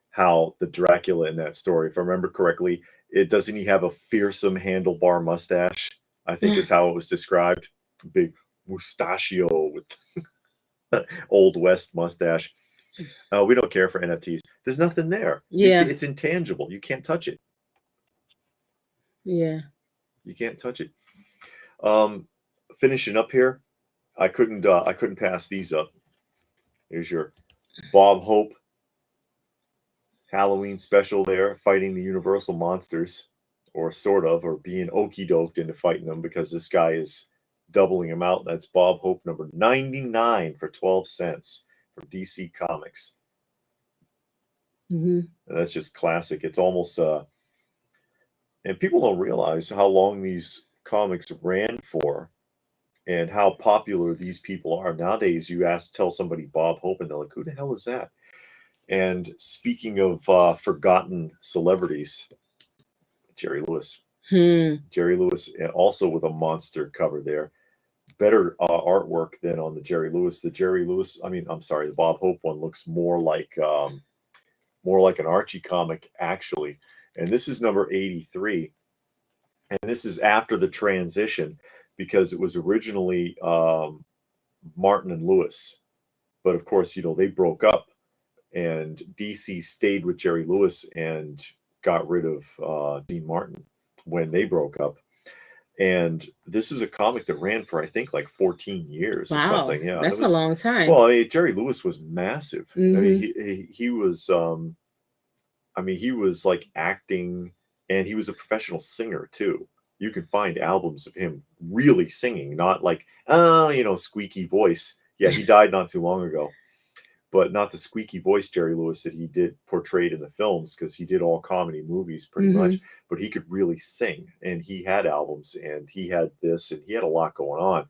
how the Dracula in that story, if I remember correctly, doesn't he have a fearsome handlebar mustache? I think is how it was described. Big mustachio with Old West mustache. We don't care for NFTs. There's nothing there. It's intangible. You can't touch it. Yeah. You can't touch it. Finishing up here, I couldn't pass these up. Here's your Bob Hope Halloween special there, fighting the Universal monsters, or sort of, or being okey doked into fighting them because this guy is doubling him out. That's Bob Hope number 99 for 12 cents from DC Comics. And that's just classic. It's almost and people don't realize how long these comics ran for and how popular these people are. Nowadays, you tell somebody Bob Hope, and they're like, who the hell is that? And speaking of forgotten celebrities, Jerry Lewis. Jerry Lewis, also with a monster cover there. Better artwork than on the Jerry Lewis. The Bob Hope one looks more like an Archie comic, actually. And this is number 83. And this is after the transition, because it was originally Martin and Lewis. But of course, they broke up, and DC stayed with Jerry Lewis and got rid of Dean Martin when they broke up. And this is a comic that ran for, I think, like 14 years or something. Yeah, that's a long time. Well, Jerry Lewis was massive. I mean, he was he was like acting, and he was a professional singer too. You can find albums of him really singing, not like, squeaky voice. Yeah, he died not too long ago. but not the squeaky voice Jerry Lewis that he did portrayed in the films, because he did all comedy movies pretty much. But he could really sing, and he had albums, and he had this, and he had a lot going on.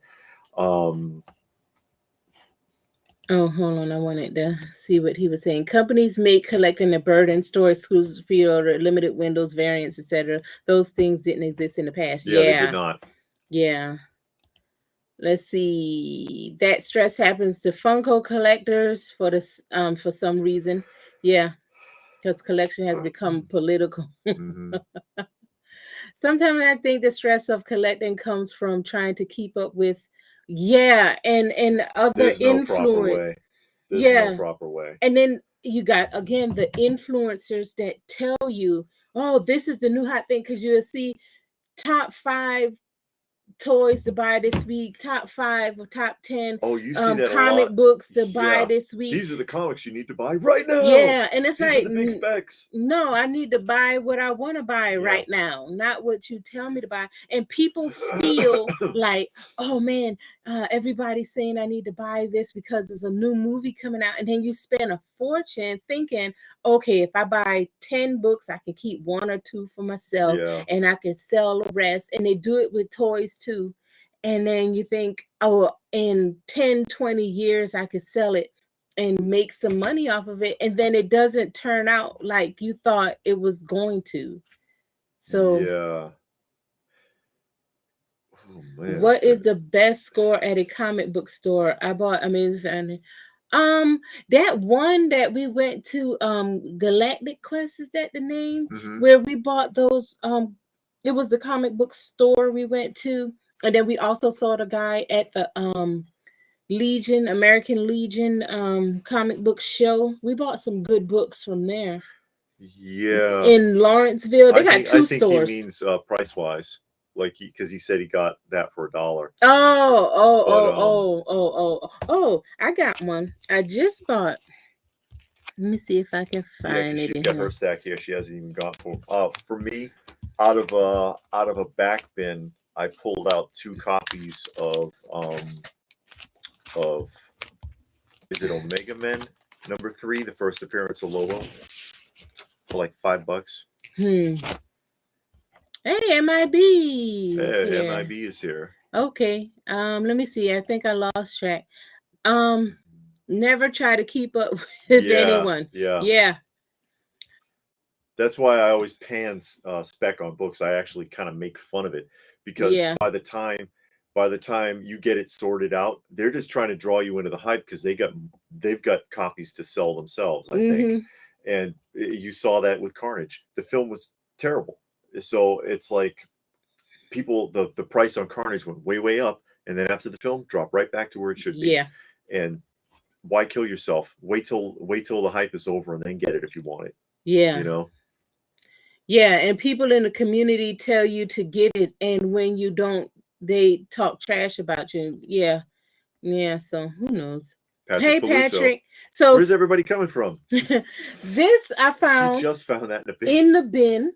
Oh, hold on. I wanted to see what he was saying. Companies make collecting a burden, store exclusive pre-order, limited windows, variants, etc. Those things didn't exist in the past. Yeah, they did not. Yeah. Let's see. That stress happens to Funko collectors for this for some reason. Yeah, because collection has become political. Sometimes I think the stress of collecting comes from trying to keep up with, and other There's no proper way. influence. There's no proper way. And then you got, again, the influencers that tell you, oh, this is the new hot thing, because you'll see top 5 toys to buy this week, top 5 or top 10 you see that comic books to buy this week. These are the comics you need to buy right now. Yeah, and it's these like, are the big specs. No, I need to buy what I want to buy right now, not what you tell me to buy. And people feel like, oh man, everybody's saying I need to buy this because there's a new movie coming out, and then you spend a fortune thinking, okay, if I buy 10 books, I can keep 1 or 2 for myself, and I can sell the rest. And they do it with toys too. And then you think, oh, in 10, 20 years, I could sell it and make some money off of it. And then it doesn't turn out like you thought it was going to. So oh, man. What is the best score at a comic book store? I bought Amazing. That one that we went to, Galactic Quest, is that the name? Where we bought those, it was the comic book store we went to. And then we also saw the guy at the Legion, American Legion comic book show. We bought some good books from there. Yeah. In Lawrenceville. They got 2 stores. I think he means price-wise. Like, because he said he got that for $1. Oh, I got one. I just bought. Let me see if I can find it. She's got her stack here. She hasn't even gone for me, out of a back bin, I pulled out 2 copies of is it Omega Men #3, the first appearance of Lobo, for like $5. Hey, MIB. Hey, MIB is here. Okay. Let me see. I think I lost track. Never try to keep up with anyone. Yeah. That's why I always pan spec on books. I actually kind of make fun of it, because by the time you get it sorted out, they're just trying to draw you into the hype, because they've got copies to sell themselves, I think. And you saw that with Carnage. The film was terrible, so it's like people, the price on Carnage went way up, and then after the film dropped right back to where it should be. And why kill yourself? Wait till the hype is over and then get it if you want it. You know. Yeah, and people in the community tell you to get it, and when you don't, they talk trash about you. Yeah. So who knows? Hey, Patrick. So where's everybody coming from? This I found. She just found that in the bin.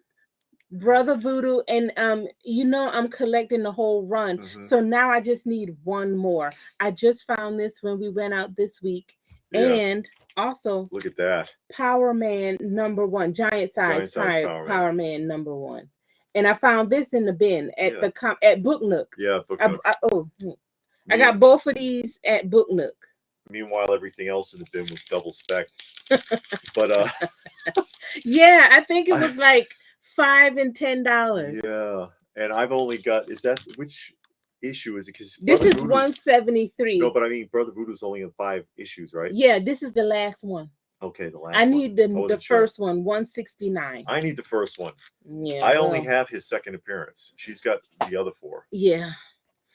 Brother Voodoo, and I'm collecting the whole run. So now I just need one more. I just found this when we went out this week. And also, look at that, Power Man #1, giant size Power Man #1. And I found this in the bin at at Book Nook. Book Nook. I got both of these at Book Nook. Meanwhile, everything else in the bin was double spec. But yeah, I think it was like $5 and $10. Yeah, and I've only got, which issue is it? Because this is 173. No, but I mean, Brother Voodoo's only in 5 issues, right? Yeah, this is the last one. Okay, the last I need one. the first one, 169. I need the first one. Yeah. I only have his second appearance. She's got the other 4. Yeah.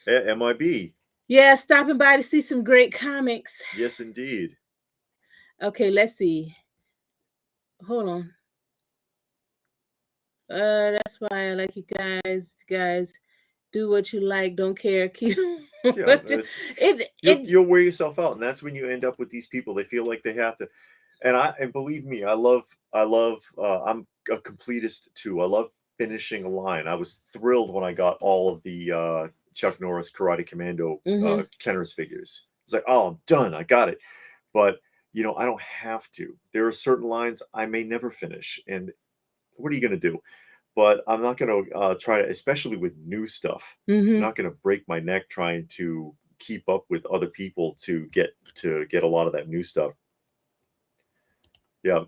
MIB. Yeah, stopping by to see some great comics. Yes, indeed. Okay, let's see. Hold on. That's why I like you guys. Guys, do what you like. Don't care. Keep. You'll wear yourself out, and that's when you end up with these people. They feel like they have to. And believe me, I love. I'm a completist too. I love finishing a line. I was thrilled when I got all of the Chuck Norris Karate Commando Kenner's figures. It's like, oh, I'm done. I got it. But you know, I don't have to. There are certain lines I may never finish, and what are you going to do? But I'm not going to try to, especially with new stuff. I'm not going to break my neck trying to keep up with other people to get a lot of that new stuff. Yeah,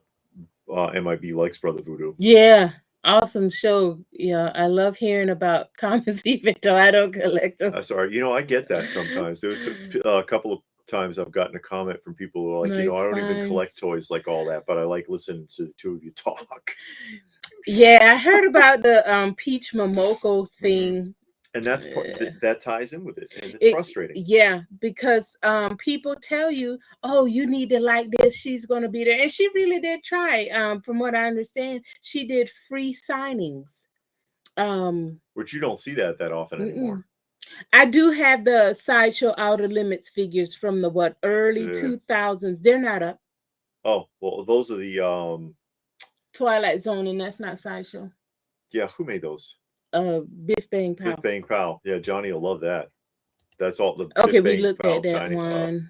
MIB likes Brother Voodoo. Yeah, awesome show. Yeah, I love hearing about comics, even though I don't collect them. Sorry, you know, I get that sometimes. There's a couple of times I've gotten a comment from people who are like, you know, Nice I don't even collect finds. toys like all that, but I like listening to the two of you talk. Yeah, I heard about the Peach Momoko thing. And that's that ties in with it, and it's It frustrating. Yeah, because people tell you, oh, you need to like this, she's gonna be there. And she really did try. From what I understand, she did free signings. Which you don't see that often anymore. I do have the Sideshow Outer Limits figures from the early 2000s. They're not up. Oh, well, those are the Twilight Zone, and that's not Sideshow. yeah, who made those? Biff Bang Pow. Biff Bang Pow. Yeah, Johnny will love that. That's all the Okay, Biff we Bang looked Pow at that tiny, one. Twilight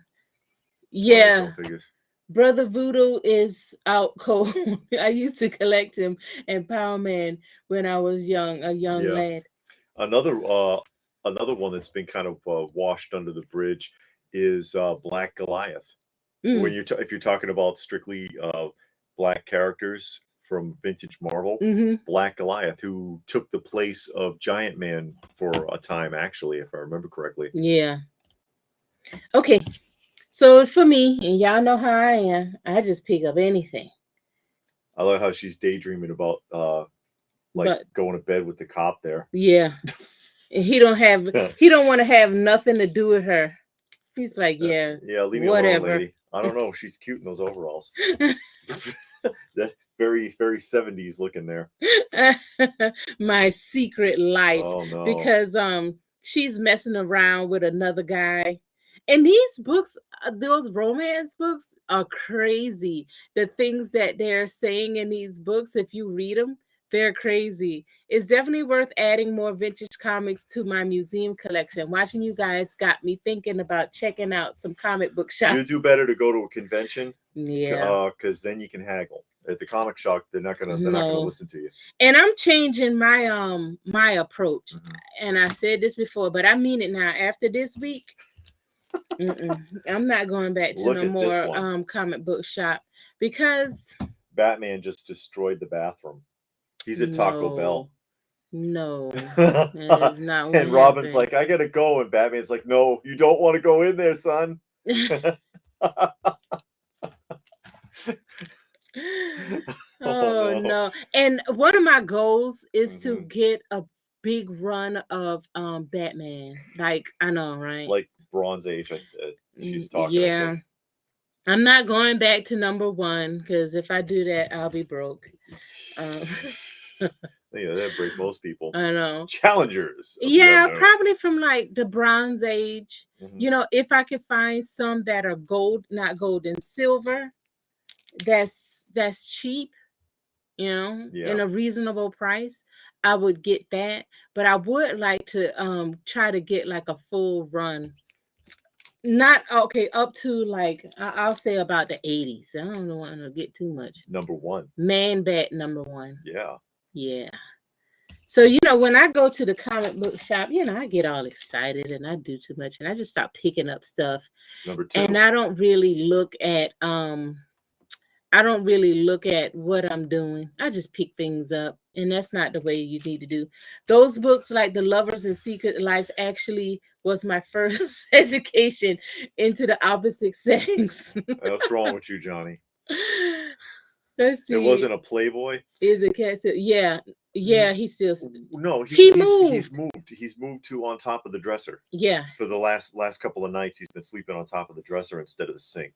Yeah. Zone figures. Brother Voodoo is out cold. I used to collect him and Power Man when I was young, a young lad. Another one that's been kind of washed under the bridge is Black Goliath. When you're if you're talking about strictly black characters from vintage Marvel, Black Goliath, who took the place of Giant Man for a time, actually, if I remember correctly. Yeah. Okay. So for me, and y'all know how I am, I just pick up anything. I love how she's daydreaming about going to bed with the cop there. Yeah. He don't want to have nothing to do with her. He's like, yeah, leave me alone, lady. I don't know. She's cute in those overalls. That very 70s looking there. My secret life. Oh no. Because she's messing around with another guy. And these books, those romance books, are crazy. The things that they're saying in these books, if you read them, they're crazy. It's definitely worth adding more vintage comics to my museum collection. Watching you guys got me thinking about checking out some comic book shops. You do better to go to a convention. Yeah. Because then you can haggle. At the comic shop, they're not gonna listen to you. And I'm changing my my approach. And I said this before, but I mean it now. After this week, I'm not going back to no more comic book shop, because Batman just destroyed the bathroom. He's at Taco Bell. No, that is not what and Robin's like, I gotta go, and Batman's like, no, you don't want to go in there, son. Oh no. And one of my goals is to get a big run of Batman. Like, I know, right? Like Bronze Age, she's talking. Yeah. I'm not going back to #1, because if I do that, I'll be broke. Yeah, that'd break most people. I know. Challengers. Yeah, probably from like the Bronze Age. You know, if I could find some that are gold, not gold and silver, that's cheap, you know, in a reasonable price, I would get that. But I would like to try to get like a full run. Not up to like I'll say about the 80s. I don't want to get too much. #1. Man Bat #1. Yeah. Yeah. So, you know, when I go to the comic book shop, you know, I get all excited and I do too much and I just start picking up stuff. #2. And I don't really look at what I'm doing. I just pick things up, and that's not the way you need to do. Those books, like The Lovers and Secret Life, actually was my first education into the opposite sex. What's wrong with you, Johnny? Let's see. It wasn't a Playboy. Is the cat still? Yeah. He's still. No, he moved. He's moved to on top of the dresser. Yeah. For the last couple of nights, he's been sleeping on top of the dresser instead of the sink.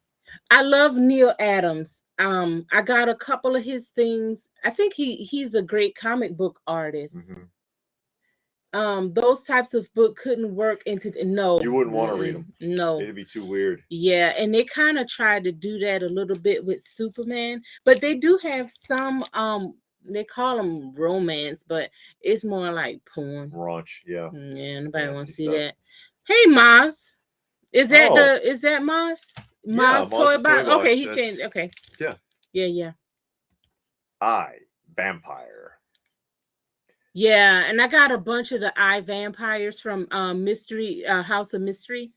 I love Neil Adams. I got a couple of his things. I think he's a great comic book artist. Those types of book couldn't work into no. You wouldn't want to read them. No, it'd be too weird. Yeah, and they kind of tried to do that a little bit with Superman, but they do have some. They call them romance, but it's more like porn. Raunch, yeah. Yeah, nobody wants to see that. Hey, Moss, is that Moss? Ma's toy box. Okay, he that's, changed. Okay. yeah. Yeah. Vampire. Yeah, and I got a bunch of the vampires from Mystery House of Mystery.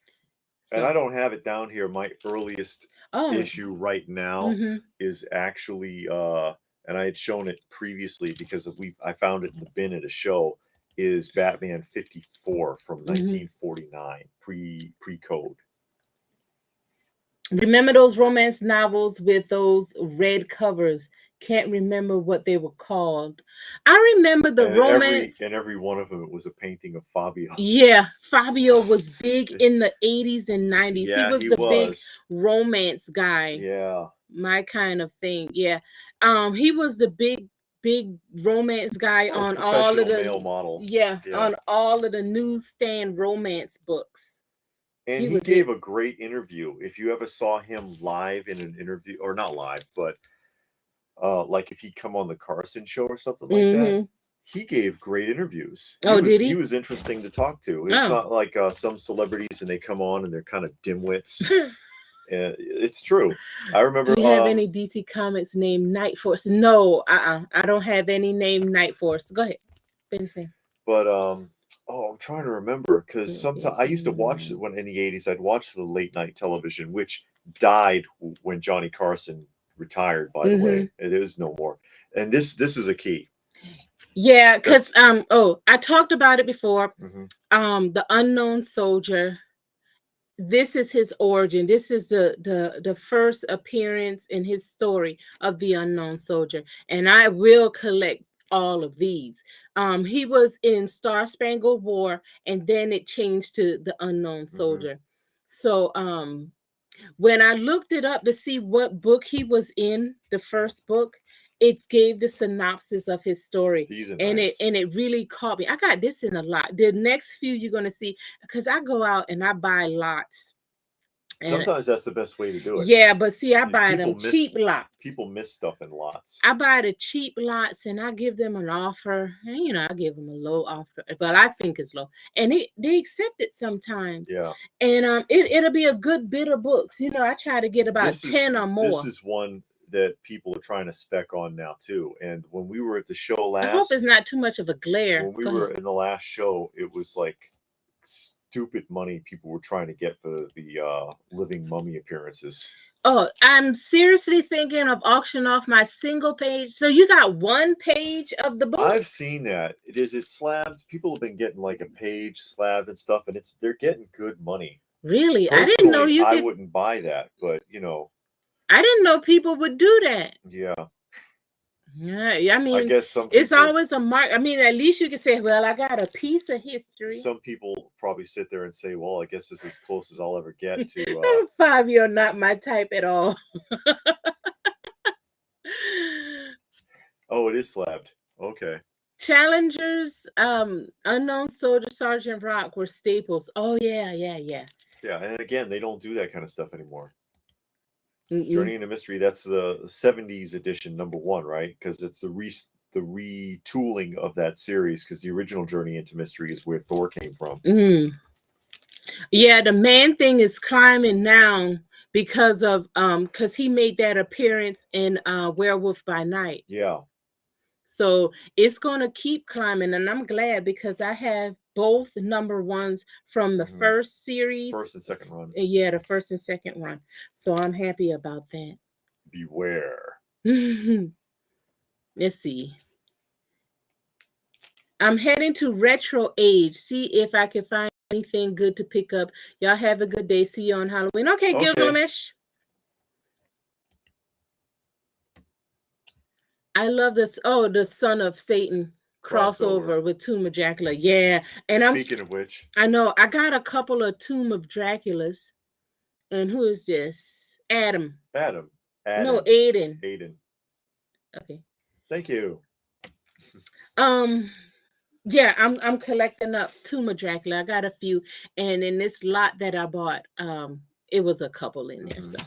And I So, don't have it down here. My earliest issue right now is actually and I had shown it previously because I found it in the bin at a show, is Batman 54 from 1949, pre-code. remember those romance novels with those red covers? Can't remember what they were called. I remember the romance. Every one of them, it was a painting of Fabio. Yeah, Fabio was big in the 80s and 90s. Yeah, he was the big romance guy. Yeah. My kind of thing. Yeah. He was the big romance guy on all of the male model. Yeah, on all of the newsstand romance books. And he gave a great interview. If you ever saw him live in an interview, or not live, but like if he'd come on the Carson show or something like that, he gave great interviews. Did he? He was interesting to talk to. It's not like some celebrities and they come on and they're kind of dimwits. It's true. I remember. Do you have any DC Comics named Night Force? No, I don't have any named Night Force. Go ahead. Finish. But I'm trying to remember, because sometimes I used to watch when in the 80s, I'd watch the late night television, which died when Johnny Carson retired, by the way. It is no more. And this is a key. Yeah, because I talked about it before. The Unknown Soldier. This is his origin. This is the first appearance in his story of the Unknown Soldier. And I will collect all of these. He was in Star Spangled War, and then it changed to the Unknown Soldier. So when I looked it up to see what book he was in, the first book, it gave the synopsis of his story. And it really caught me. I got this in a lot. The next few you're gonna see, because I go out and I buy lots. Sometimes that's the best way to do it. Yeah, but see, I buy them cheap lots. People miss stuff in lots. I buy the cheap lots and I give them an offer. And, I give them a low offer. Well, I think it's low. And they accept it sometimes. Yeah. And it'll be a good bit of books. I try to get about 10 or more. This is one that people are trying to spec on now, too. And when we were at the show last... I hope it's not too much of a glare. When we were in the last show, it was like... stupid money people were trying to get for the living mummy appearances. Oh, I'm seriously thinking of auctioning off my single page. So you got one page of the book? I've seen that. It's slabbed. People have been getting like a page slabbed and stuff, and they're getting good money. Really? Personally, I didn't know you could... I wouldn't buy that, but I didn't know people would do that. Yeah. Yeah, I mean, I guess some people, it's always a mark. I mean, at least you can say, well, I got a piece of history. Some people probably sit there and say, well, I guess this is as close as I'll ever get to. Fabio, not my type at all. Oh, it is slabbed. Okay. Challengers, Unknown Soldier, Sergeant Rock were staples. Oh, yeah. Yeah, and again, they don't do that kind of stuff anymore. Journey into Mystery, that's the 70s edition #1, right? Because it's the retooling of that series, because the original Journey into Mystery is where Thor came from. Yeah, the Man Thing is climbing now because of because he made that appearance in Werewolf by Night. Yeah. So it's gonna keep climbing, and I'm glad because I have both #1s from the first series, first and second run. Yeah, the first and second run. So I'm happy about that. Beware. Let's see. I'm heading to Retro Age. See if I can find anything good to pick up. Y'all have a good day. See you on Halloween. Okay, Gilgamesh. I love this. Oh, the Son of Satan crossover with Tomb of Dracula. Yeah. And speaking of which, I know I got a couple of Tomb of Draculas. And who is this? Adam. No, Aiden. Okay. Thank you. Yeah, I'm collecting up Tomb of Dracula. I got a few, and in this lot that I bought, it was a couple in there. So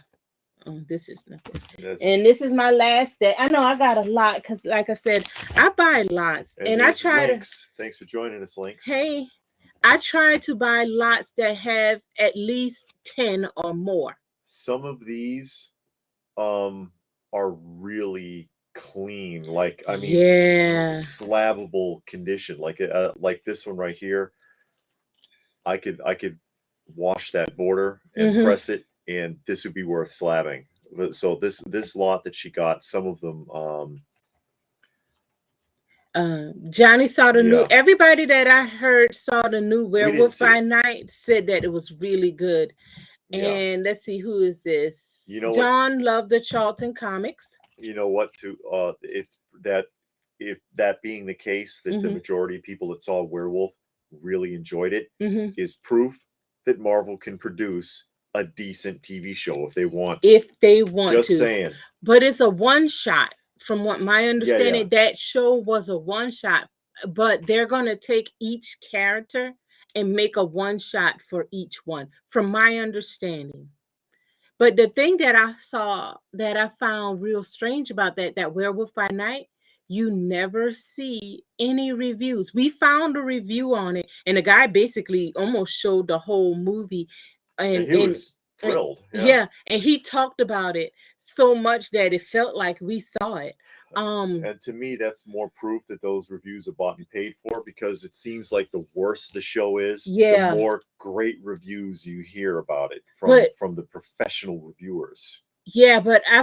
this is nothing. And this is my last day. I know I got a lot because, like I said, I buy lots, and I try to. Thanks for joining us, Lynx. Hey, I try to buy lots that have at least 10 or more. some of these are really clean. Like, I mean, Yeah. slabbable condition. Like this one right here. I could wash that border and Mm-hmm. press it, and this would be worth slabbing. So this lot that she got, some of them, Johnny saw the new. yeah, Everybody that I heard saw the new we didn't Werewolf see by it. Night said that it was really good. Yeah, And let's see, who is this? you know what? John loved the Charlton comics. You know what? It's that, if that being the case, that the Mm-hmm. majority of people that saw Werewolf really enjoyed it, Mm-hmm. is proof that Marvel can produce a decent TV show if they want. If they want Just to. saying. But it's a one shot. From what my understanding, Yeah. that show was a one shot. But they're gonna take each character and make a one shot for each one, from my understanding. But the thing that I saw that I found real strange about that Werewolf by Night, you never see any reviews. We found a review on it, and the guy basically almost showed the whole movie, And and he was and thrilled. yeah, and he talked about it so much that it felt like we saw it. And to me, that's more proof that those reviews are bought and paid for, because it seems like the worse the show is, Yeah. the more great reviews you hear about it But from the professional reviewers. yeah, but I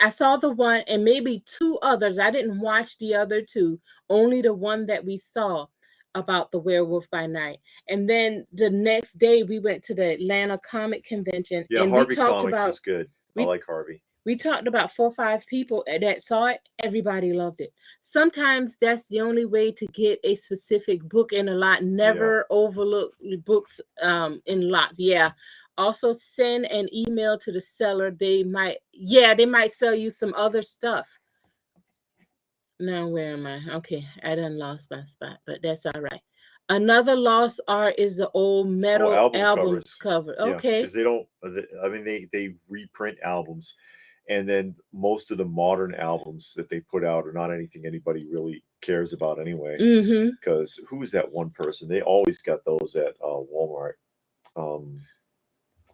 saw the one and maybe two others. I didn't watch the other two, only the one that we saw about the Werewolf by Night. And then the next day we went to the Atlanta Comic Convention, Yeah, and Harvey Comics is good. I we like Harvey. we talked about 4 or 5 people that saw it. Everybody loved it. Sometimes that's the only way to get a specific book in a lot. Never overlook books in lots. Yeah. Also send an email to the seller. They might sell you some other stuff. Now where am I? Okay, I done lost my spot, but that's all right. Another lost art is the old metal album album covers. cover. Yeah, Okay. because they don't. I mean, they reprint albums, and then most of the modern albums that they put out are not anything anybody really cares about anyway. Mm-hmm. Because who is that one person? They always got those at Walmart.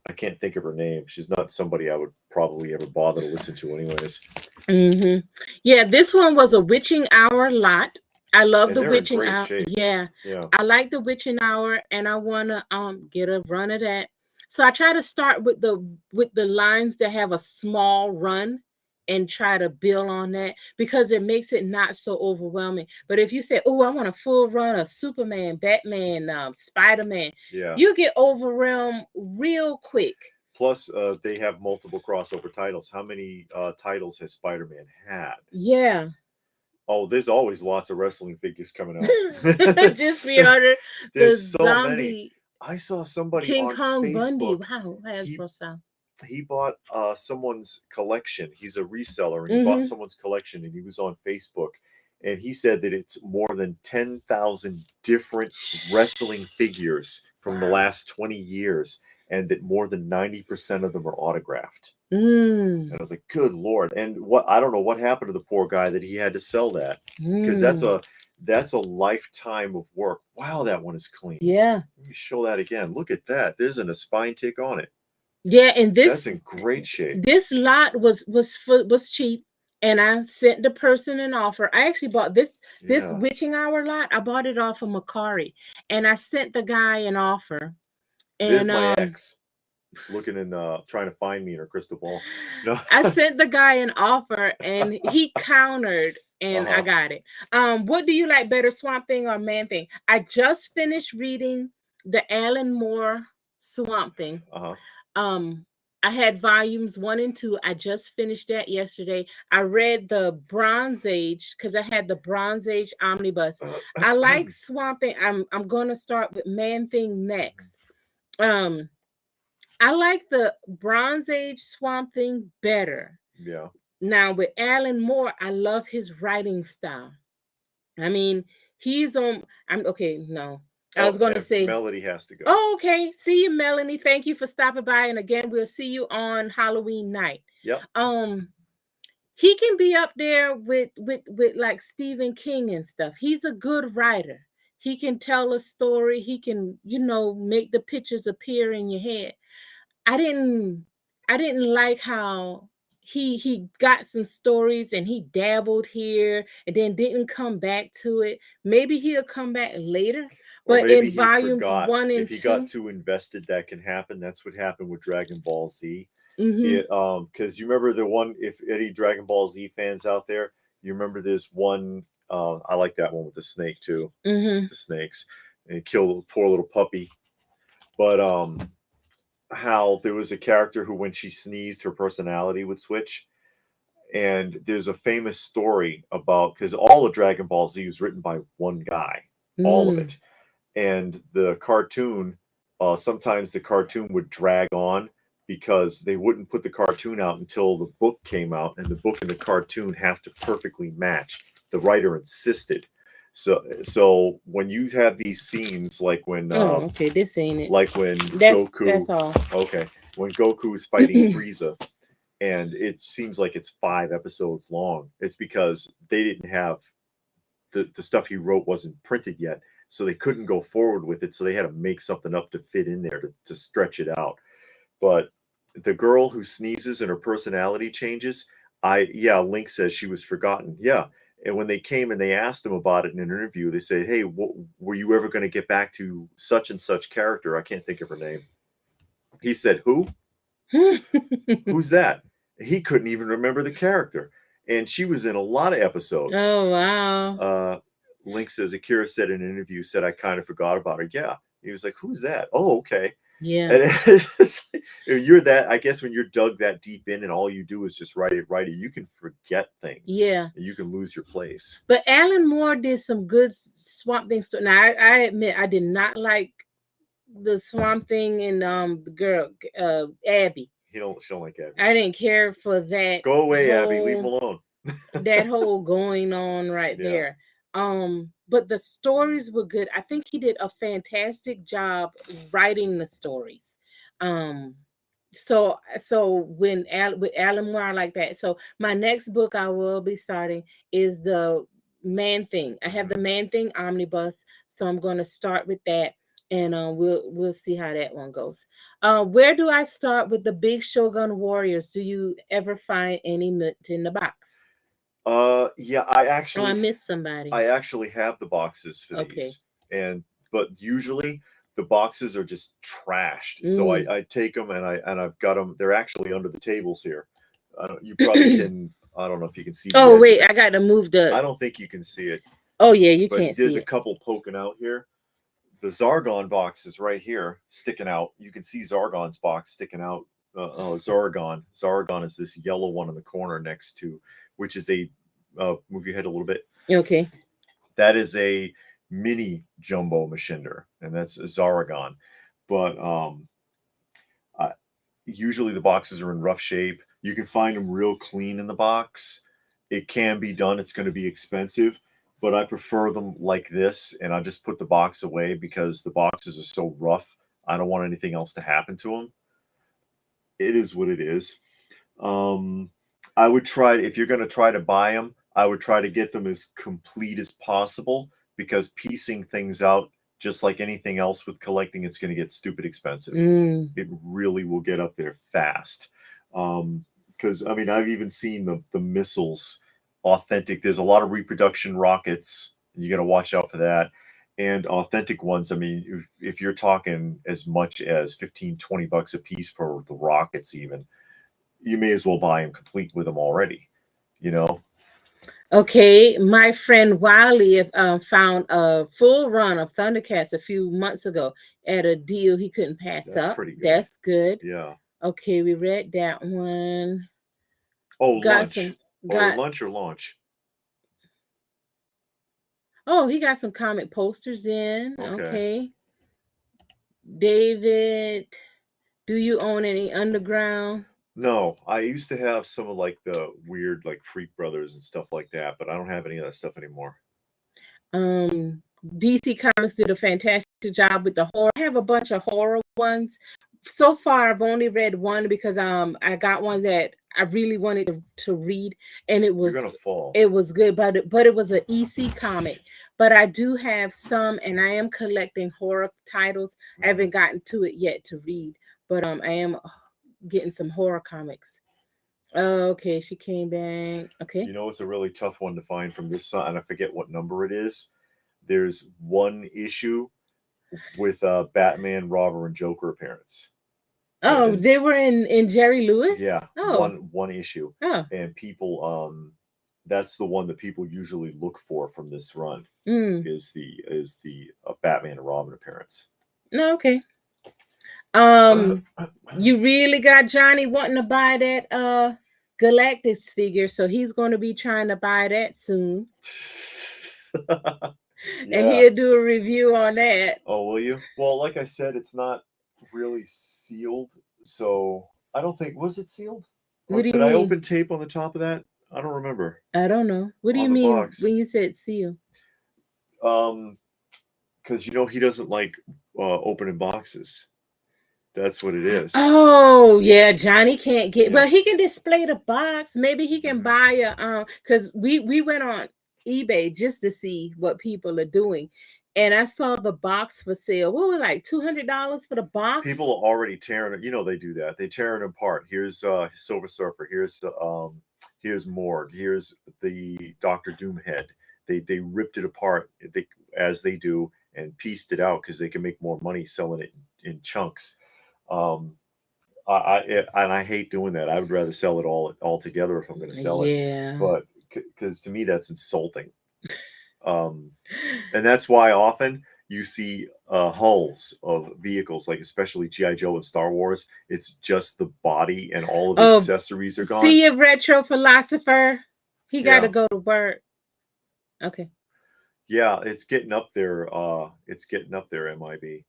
I can't think of her name. She's not somebody I would probably ever bother to listen to, anyways. Mm-hmm. Yeah, this one was a witching hour lot. I love And the they're in witching great hour. shape. Yeah, Yeah. I like the witching hour, and I wanna get a run of that. So I try to start with the lines that have a small run and try to build on that, because it makes it not so overwhelming. But if you say, "Oh, I want a full run of Superman, Batman, Spider-Man," Yeah. you get overwhelmed real quick. Plus, they have multiple crossover titles. How many titles has Spider-Man had? Yeah. Oh, there's always lots of wrestling figures coming out. Just the other, the There's so zombie many. I saw somebody King on Kong Bundy. Facebook. Wow, Hasbro style. He bought someone's collection. He's a reseller, and he bought someone's collection, and he was on Facebook, and he said that it's more than 10,000 different wrestling figures from the last 20 years, and that more than 90% of them are autographed. And I was like, good Lord. And I don't know what happened to the poor guy that he had to sell that, because that's a lifetime of work. Wow, that one is clean. Yeah. Let me show that again. Look at that. There's a spine tick on it. Yeah, and that's in great shape. This lot was cheap, and I sent the person an offer. I actually bought this witching hour lot. I bought it off of Macari, and I sent the guy an offer. And there's my ex looking in, trying to find me in her crystal ball. No. I sent the guy an offer, and he countered, and I got it. What do you like better, Swamp Thing or Man Thing? I just finished reading the Alan Moore Swamp Thing. I had volumes 1 and 2. I just finished that yesterday. I read the Bronze Age because I had the Bronze Age omnibus. I like Swamp Thing. I'm gonna start with Man Thing next. I like the Bronze Age Swamp Thing better. Yeah. Now with Alan Moore, I love his writing style. I mean, he's on. I was going to say Melody has to go. Oh, okay. See you, Melanie. Thank you for stopping by. And again, we'll see you on Halloween night. Yep. He can be up there with like Stephen King and stuff. He's a good writer. He can tell a story. He can, make the pictures appear in your head. I didn't I didn't like how he got some stories and he dabbled here and then didn't come back to it. Maybe he'll come back later, Or but maybe in he volumes forgot. one If and he got two. too invested, that can happen. That's what happened with Dragon Ball Z. Mm-hmm. It because you remember the one, if any Dragon Ball Z fans out there, you remember this one. I like that one with the snake too. Mm-hmm. The snakes and kill the poor little puppy. But how there was a character who, when she sneezed, her personality would switch. And there's a famous story about, because all of Dragon Ball Z was written by one guy, all of Mm. it. And the cartoon, sometimes the cartoon would drag on because they wouldn't put the cartoon out until the book came out, and the book and the cartoon have to perfectly match. The writer insisted. So when you have these scenes, Oh, okay. This ain't it. like when That's Goku, all. okay, when Goku is fighting Frieza, and it seems like it's 5 episodes long, it's because they didn't have the stuff he wrote wasn't printed yet, so they couldn't go forward with it. So they had to make something up to fit in there to stretch it out. But the girl who sneezes and her personality changes, Link says she was forgotten. Yeah. And when they came and they asked him about it in an interview, they said, "Hey, were you ever going to get back to such and such character?" I can't think of her name. He said, "Who? Who's that?" He couldn't even remember the character, and she was in a lot of episodes. Oh wow. uh, Link says, Akira said in an interview, said, "I kind of forgot about her." Yeah. He was like, "Who's that?" "Oh, okay." Yeah. And it's like, you're that, I guess, when you're dug that deep in and all you do is just write it, you can forget things. Yeah. And you can lose your place. But Alan Moore did some good Swamp Thing story. Now I admit I did not like the Swamp Thing and the girl Abby. She don't like Abby. I didn't care for that. Go away, Abby. Leave him alone. That whole going on right Yeah. there. But the stories were good. I think he did a fantastic job writing the stories. Um, so with Alan Moore like that. So my next book I will be starting is the Man Thing. I have the Man Thing omnibus, so I'm going to start with that, and we'll see how that one goes. Where do I start with the Big Shogun Warriors? Do you ever find any mint in the box? Yeah, Oh, I missed somebody. I actually have the boxes for Okay. these, but usually the boxes are just trashed. So Mm. I take them and I've got them. They're actually under the tables here. You probably can. I don't know if you can see. The Oh edge wait, of it. I got to move the. I don't think you can see it, Oh yeah, you but can't there's see a it. couple poking out here. The Zargon box is right here, sticking out. You can see Zargon's box sticking out. Zaragon is this yellow one in the corner next to, which is a. Move your head a little bit. Okay. That is a mini jumbo Mashinder, and that's a Zaragon. But usually the boxes are in rough shape. You can find them real clean in the box. It can be done. It's going to be expensive, but I prefer them like this, and I just put the box away because the boxes are so rough. I don't want anything else to happen to them. It is what it is. Um, I would try, if you're going to try to buy them, I would try to get them as complete as possible, because piecing things out, just like anything else with collecting, it's going to get stupid expensive. Mm. It really will get up there fast. Because I mean, I've even seen the missiles authentic. There's a lot of reproduction rockets. You got to watch out for that. And authentic ones, I mean, if you're talking as much as 15-20 bucks a piece for the rockets, even, you may as well buy them complete with them already, you know. Okay, my friend Wiley found a full run of Thundercats a few months ago at a deal he couldn't pass That's up. pretty good. That's good. Yeah. Okay, we read that one. Oh, Got lunch. some. Or Got. lunch or launch. Oh, he got some comic posters in. Okay. Okay. David, do you own any Underground? No, I used to have some of like the weird like Freak Brothers and stuff like that, but I don't have any of that stuff anymore. DC Comics did a fantastic job with the horror. I have a bunch of horror ones. So far, I've only read one because I got one that I really wanted to read, and it was You're gonna fall. it was good, but it was an EC comic. But I do have some, and I am collecting horror titles. I haven't gotten to it yet to read, but I am getting some horror comics. Okay, she came back. Okay. You know, it's a really tough one to find from this side, and I forget what number it is. There's one issue with Batman, Robber, and Joker appearance. Oh, And they were in Jerry Lewis? yeah, Oh. one issue. Oh. And people that's the one that people usually look for from this run is the Batman and Robin appearance. No, okay. You really got Johnny wanting to buy that Galactus figure, so he's going to be trying to buy that soon. Yeah. And he'll do a review on that. Oh, will you? Well, like I said, it's not really sealed, so I don't think, was it sealed? What do you did mean? I open tape on the top of that? I don't remember. I don't know. What do you mean when you said seal? Because you know he doesn't like opening boxes. That's what it is. Oh yeah, Johnny can't get. Well, he can display the box. Maybe he can buy a because we went on eBay just to see what people are doing, and I saw the box for sale. What was like $200 for the box? People are already tearing it. You know they do that. They tear it apart. Here's Silver Surfer. Here's Morgue. Here's the Doctor Doom head. They ripped it apart. As they do, and pieced it out because they can make more money selling it in chunks. I hate doing that. I would rather sell it all together if I'm going to sell it. But because to me that's insulting. And that's why often you see hulls of vehicles, like especially G.I. Joe and Star Wars. It's just the body and all of the accessories are gone. See a retro philosopher. He got to go to work. Okay. Yeah, it's getting up there. It's getting up there, MIB.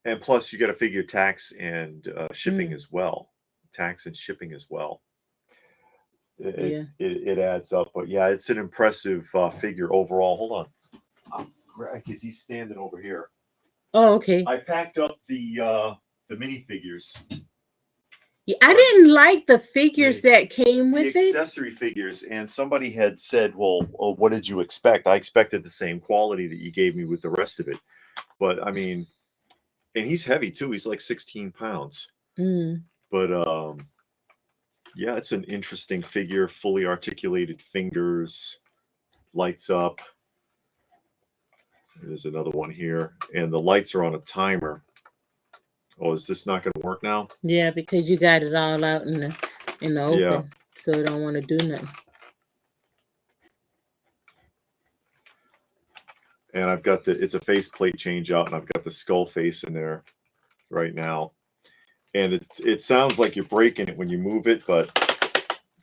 And plus, you got to figure tax and shipping as well. Tax and shipping as well. It adds up. But yeah, it's an impressive figure overall. Hold on, because he's standing over here. Oh, okay. I packed up the minifigures. Yeah, I didn't like the figures that came with the accessory figures, and somebody had said, well, what did you expect? I expected the same quality that you gave me with the rest of it. But I mean, and he's heavy too. He's like 16 pounds. But yeah, it's an interesting figure. Fully articulated fingers, lights up. There's another one here, and the lights are on a timer. Oh, is this not going to work now? Yeah, because you got it all out in the open, so it don't want to do nothing. And I've got it's a faceplate change out, and I've got the skull face in there right now. And it sounds like you're breaking it when you move it, but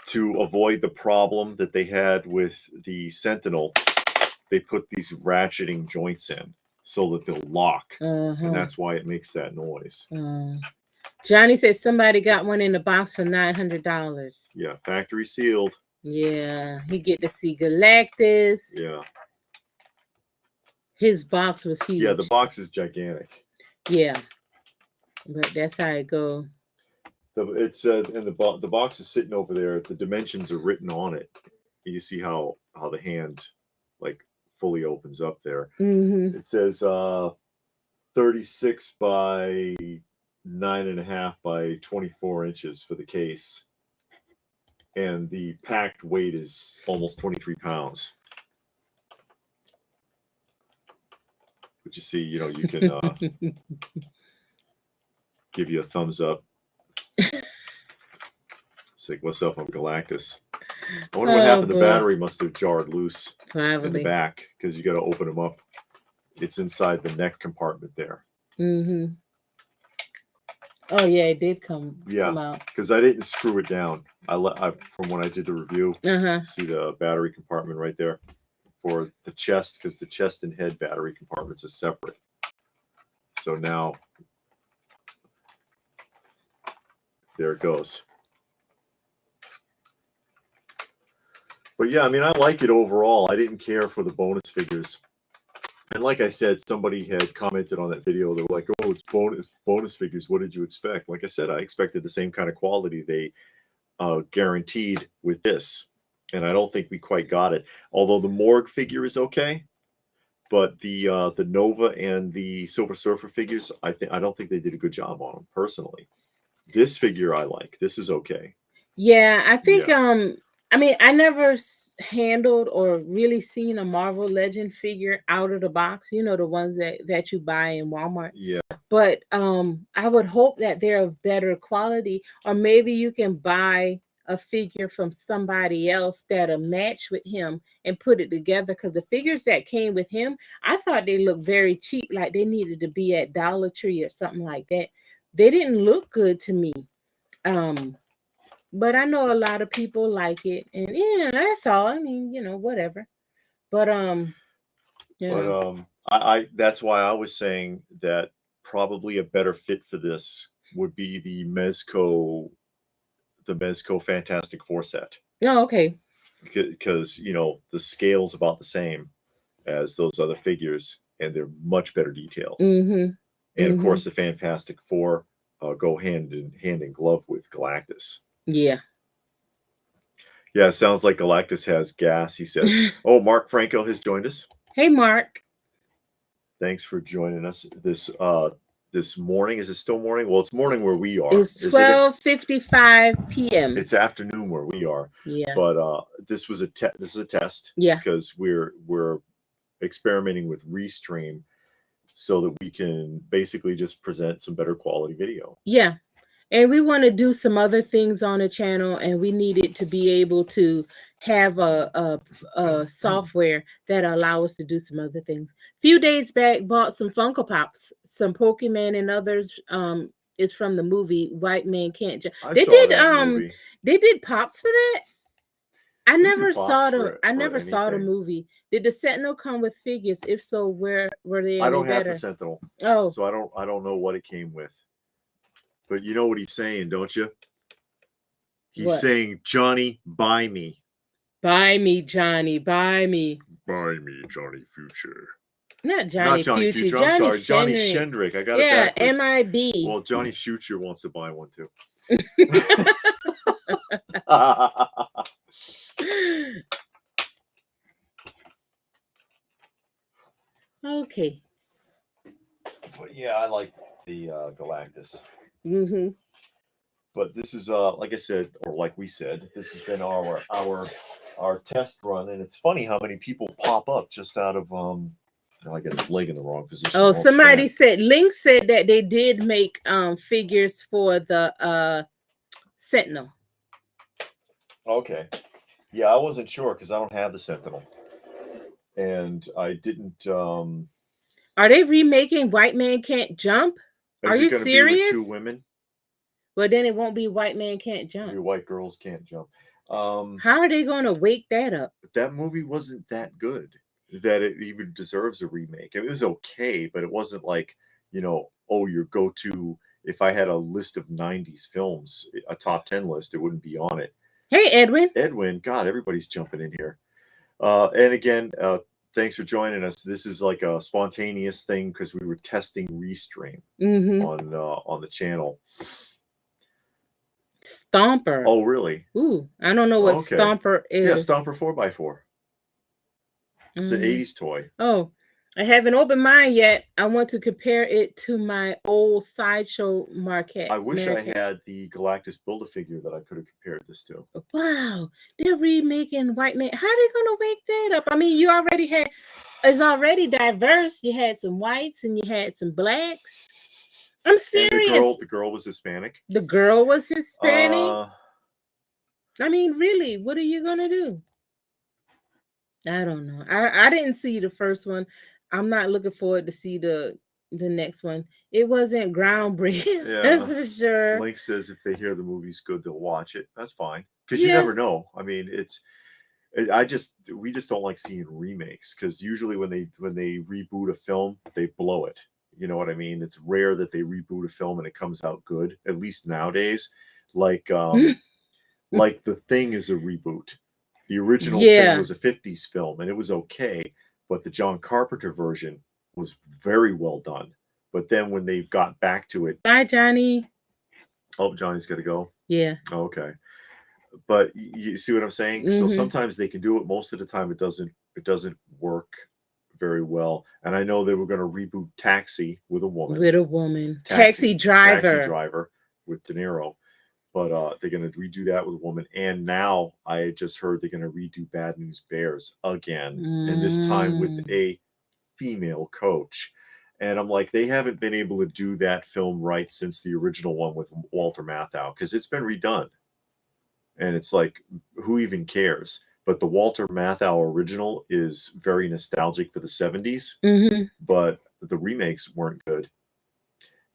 to avoid the problem that they had with the Sentinel, they put these ratcheting joints in so that they'll lock, and that's why it makes that noise. Johnny said somebody got one in the box for $900. Yeah, factory sealed. Yeah, he get to see Galactus. Yeah. His box was huge. Yeah, the box is gigantic. Yeah, but that's how it goes. It says, and the box is sitting over there. The dimensions are written on it. You see how the hand like fully opens up there. It says 36 by 9.5 by 24 inches for the case, and the packed weight is almost 23 pounds. But you see, you can give you a thumbs up. It's like, what's up? I'm Galactus. I wonder what happened. The battery must have jarred loose in the back because you got to open them up. It's inside the neck compartment there. Oh yeah, it did come out. Because I didn't screw it down. From when I did the review. See the battery compartment right there for the chest, because the chest and head battery compartments are separate. So now there it goes. But yeah, I mean, I like it overall. I didn't care for the bonus figures. And like I said, somebody had commented on that video. They were like, oh, it's bonus figures. What did you expect? Like I said, I expected the same kind of quality they guaranteed with this. And I don't think we quite got it. Although the Morgue figure is okay. But the Nova and the Silver Surfer figures, I don't think they did a good job on them, personally. This figure I like. This is okay. Yeah, I think Yeah. I mean, I never handled or really seen a Marvel Legend figure out of the box, you know, the ones that you buy in Walmart. Yeah. But I would hope that they're of better quality, or maybe you can buy a figure from somebody else that'll match with him and put it together, because the figures that came with him, I thought they looked very cheap, like they needed to be at Dollar Tree or something like that. They didn't look good to me. Um but I know a lot of people like it, and yeah, that's all. I mean, you know, whatever. But you But know, I that's why I was saying that probably a better fit for this would be the Mezco Fantastic Four set. no, okay. Because you know the scale's about the same as those other figures, and they're much better detail. Mm-hmm. And of Mm-hmm. course, the Fantastic Four go hand in glove with Galactus. Yeah. Yeah, it sounds like Galactus has gas. He says, "Oh, Mark Franco has joined us. Hey, Mark. Thanks for joining us this morning. Is it still morning? Well, it's morning where we are. It's 12:55 p.m. It's afternoon where we are. Yeah. But this is a test. Yeah. Because we're experimenting with Restream so that we can basically just present some better quality video. Yeah. And we want to do some other things on the channel, and we needed to be able to have a software that allow us to do some other things. A few days back, bought some Funko Pops, some Pokemon and others. It's from the movie White Man Can't Jump. They did pops for that. I never saw them. I never saw the movie. Did the Sentinel come with figures? If so, where were they? I don't have the Sentinel. Oh, so I don't know what it came with. But you know what he's saying, don't you? He's saying, Johnny, buy me. Buy me, Johnny. Buy me. Buy me, Johnny Future. Not Johnny Future. I'm sorry, Johnny Shendrick. I got it backwards. MIB. Well, Johnny Future wants to buy one too. Okay. But yeah, I like the Galactus. Mm-hmm. But this is like I said, or like we said, this has been our test run, and it's funny how many people pop up just out of I got his leg in the wrong position. Oh, somebody said Link said that they did make figures for the Sentinel. Okay. Yeah, I wasn't sure because I don't have the Sentinel. And I didn't Are they remaking White Man Can't Jump? Are you serious? Be with two women? Well, then it won't be White Man Can't Jump. White Girls Can't Jump. How are they going to wake that up? That movie wasn't that good that it even deserves a remake. I mean, it was okay, but it wasn't like, you know, oh, your go-to. If I had a list of 90s films, a top 10 list, it wouldn't be on it. Hey, Edwin. Edwin, God, everybody's jumping in here. And again, thanks for joining us. This is like a spontaneous thing because we were testing Restream on the channel. Stomper. Oh, really? Ooh, I don't know what Stomper is. Yeah, Stomper 4x4. It's an 80s toy. Oh, I haven't opened mine yet. I want to compare it to my old Sideshow Marquette. I wish I had the Galactus Build-A-Figure that I could have compared this to. Wow, they're remaking White Man. How are they going to wake that up? I mean, you already had, it's already diverse. You had some whites and you had some blacks. I'm serious. And the girl was Hispanic. The girl was Hispanic. I mean, really, what are you going to do? I don't know. I didn't see the first one. I'm not looking forward to see the next one. It wasn't groundbreaking. Yeah, that's for sure. Link says if they hear the movie's good, they'll watch it. That's fine. Because you never know. I mean, we just don't like seeing remakes because usually when they reboot a film, they blow it. You know what I mean? It's rare that they reboot a film and it comes out good, at least nowadays. Like like The Thing is a reboot. The original Thing was a 50s film and it was okay, but the John Carpenter version was very well done. But then when they got back to it, bye, Johnny. Oh, Johnny's got to go. Yeah. Okay. But you see what I'm saying? So sometimes they can do it. Most of the time, it doesn't work very well. And I know they were going to reboot Taxi with a woman. Taxi Driver. Taxi Driver. with De Niro. But they're going to redo that with a woman. And now I just heard they're going to redo Bad News Bears again, and this time with a female coach. And I'm like, they haven't been able to do that film right since the original one with Walter Matthau, because it's been redone. And it's like, who even cares? But the Walter Matthau original is very nostalgic for the 70s, but the remakes weren't good.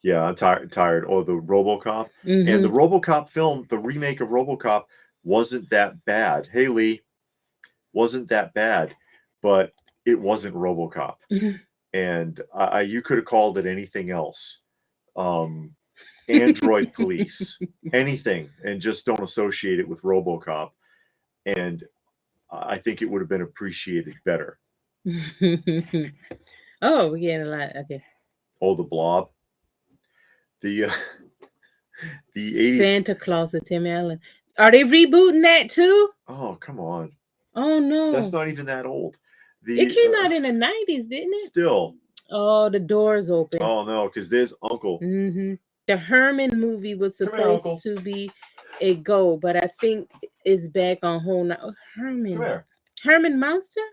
Yeah, I'm tired. Oh, the RoboCop. And the RoboCop film, the remake of RoboCop, wasn't that bad. Hey, Lee, wasn't that bad, but it wasn't RoboCop. And you could have called it anything else. Android Police, anything, and just don't associate it with RoboCop. And I think it would have been appreciated better. Oh, we're getting a lot. Okay. Oh, the Blob. The 80s. Santa Claus with Tim Allen. Are they rebooting that too? Oh, come on. Oh no. That's not even that old. It came out in the 90s, didn't it? Still. Oh, the door's open. Oh no, because there's Uncle. The Herman movie was supposed to be a go, but I think it's back on hold now. Herman. Come here. Herman Monster?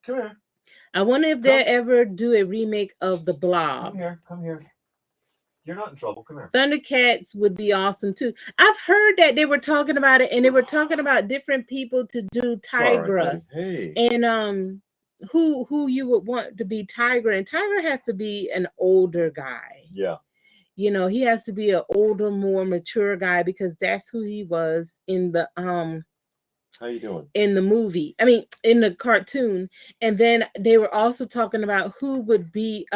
Come here. I wonder if they'll ever do a remake of The Blob. Come here. You're not in trouble. Come here. Thundercats would be awesome too. I've heard that they were talking about it, and they were talking about different people to do Tigra. Hey. And who you would want to be Tigra, and Tigra has to be an older guy. Yeah. You know, he has to be an older, more mature guy, because that's who he was in the How you doing? In the movie. I mean, in the cartoon. And then they were also talking about who would be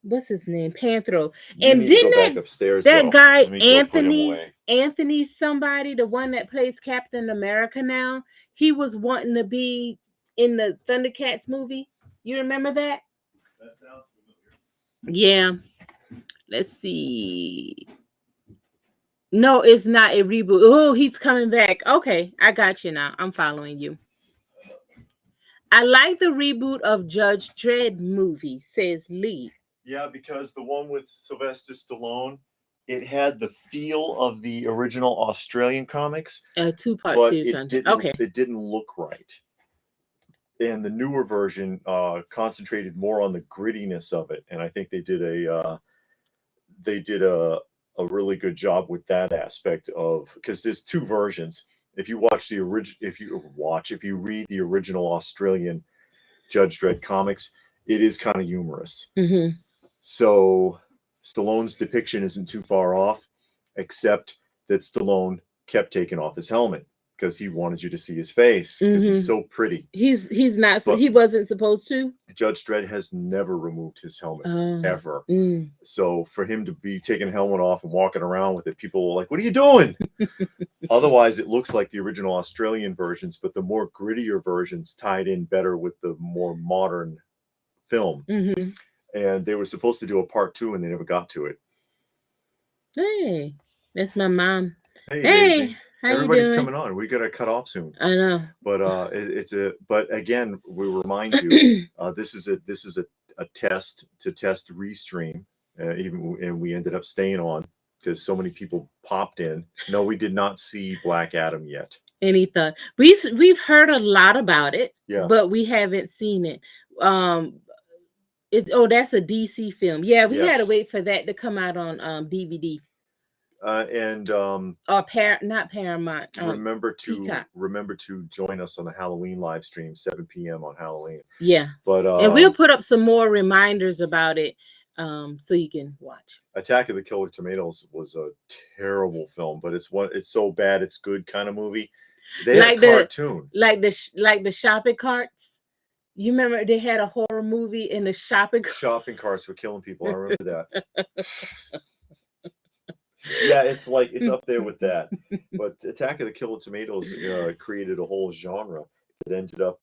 what's his name? Panthro. And didn't that guy Anthony somebody, the one that plays Captain America now, he was wanting to be in the Thundercats movie. You remember that? That sounds familiar. Yeah. Let's see. No, it's not a reboot. Oh, he's coming back. Okay, I got you now. I'm following you. I like the reboot of Judge Dredd movie, says Lee. Yeah, because the one with Sylvester Stallone, it had the feel of the original Australian comics. A two-part series. It didn't look right. And the newer version concentrated more on the grittiness of it, and I think they did a really good job with that aspect of, because there's two versions. If you watch the if you read the original Australian Judge Dredd comics, it is kind of humorous. So Stallone's depiction isn't too far off, except that Stallone kept taking off his helmet because he wanted you to see his face, because he's so pretty. He's not. But he wasn't supposed to. Judge Dredd has never removed his helmet ever. So for him to be taking a helmet off and walking around with it, people were like, "What are you doing?" Otherwise, it looks like the original Australian versions, but the more grittier versions tied in better with the more modern film. And they were supposed to do a part 2, and they never got to it. Hey, that's my mom. Hey. Everybody's coming on. We got to cut off soon. I know. But but again, we remind you, this is a test to test Restream, and we ended up staying on because so many people popped in. No, we did not see Black Adam yet. Any thought? We've heard a lot about it, yeah, but we haven't seen it. That's a DC film. Yeah, we had to wait for that to come out on DVD. Not Paramount. Remember to join us on the Halloween live stream, 7 p.m. on Halloween. Yeah, and we'll put up some more reminders about it, so you can watch. Attack of the Killer Tomatoes was a terrible film, but it's so bad it's good kind of movie. They had a cartoon, like the shopping carts. You remember they had a horror movie in the shopping carts were killing people. I remember that. Yeah, it's up there with that. But Attack of the Killer Tomatoes created a whole genre that ended up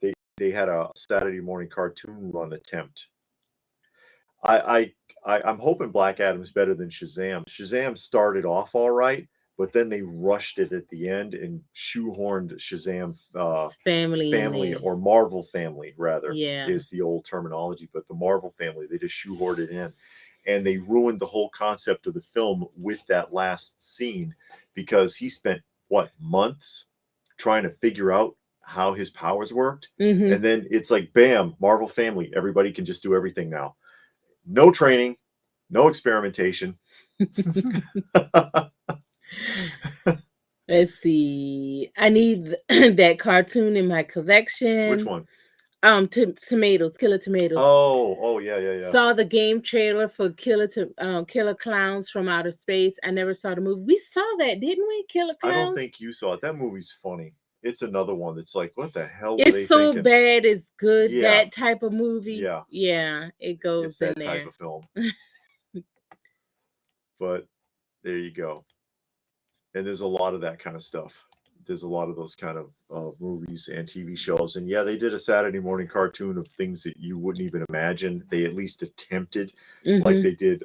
they had a Saturday morning cartoon run attempt. I'm hoping Black Adam's better than Shazam. Shazam started off all right, but then they rushed it at the end and shoehorned Shazam family family, or Marvel family rather, Yeah. is the old terminology, but the Marvel family, they just shoehorned it in, and they ruined the whole concept of the film with that last scene, because he spent what, months trying to figure out how his powers worked. Mhm. And then it's like, bam, Marvel family, everybody can just do everything now. No training, no experimentation. Let's see. I need that cartoon in my collection. Which one? Tomatoes, Killer Tomatoes. Oh, yeah. Saw the game trailer for Killer Clowns from Outer Space. I never saw the movie. We saw that, didn't we? Killer I Clowns. don't think you saw it. That movie's funny. It's another one that's like, what the hell were they It's so thinking? bad, it's good. Yeah. That type of movie. Yeah. It goes It's in that there. type of film. But there you go. And there's a lot of that kind of stuff. There's a lot of those kind of movies and TV shows. And yeah, they did a Saturday morning cartoon of things that you wouldn't even imagine. They at least attempted, like Mhm. they did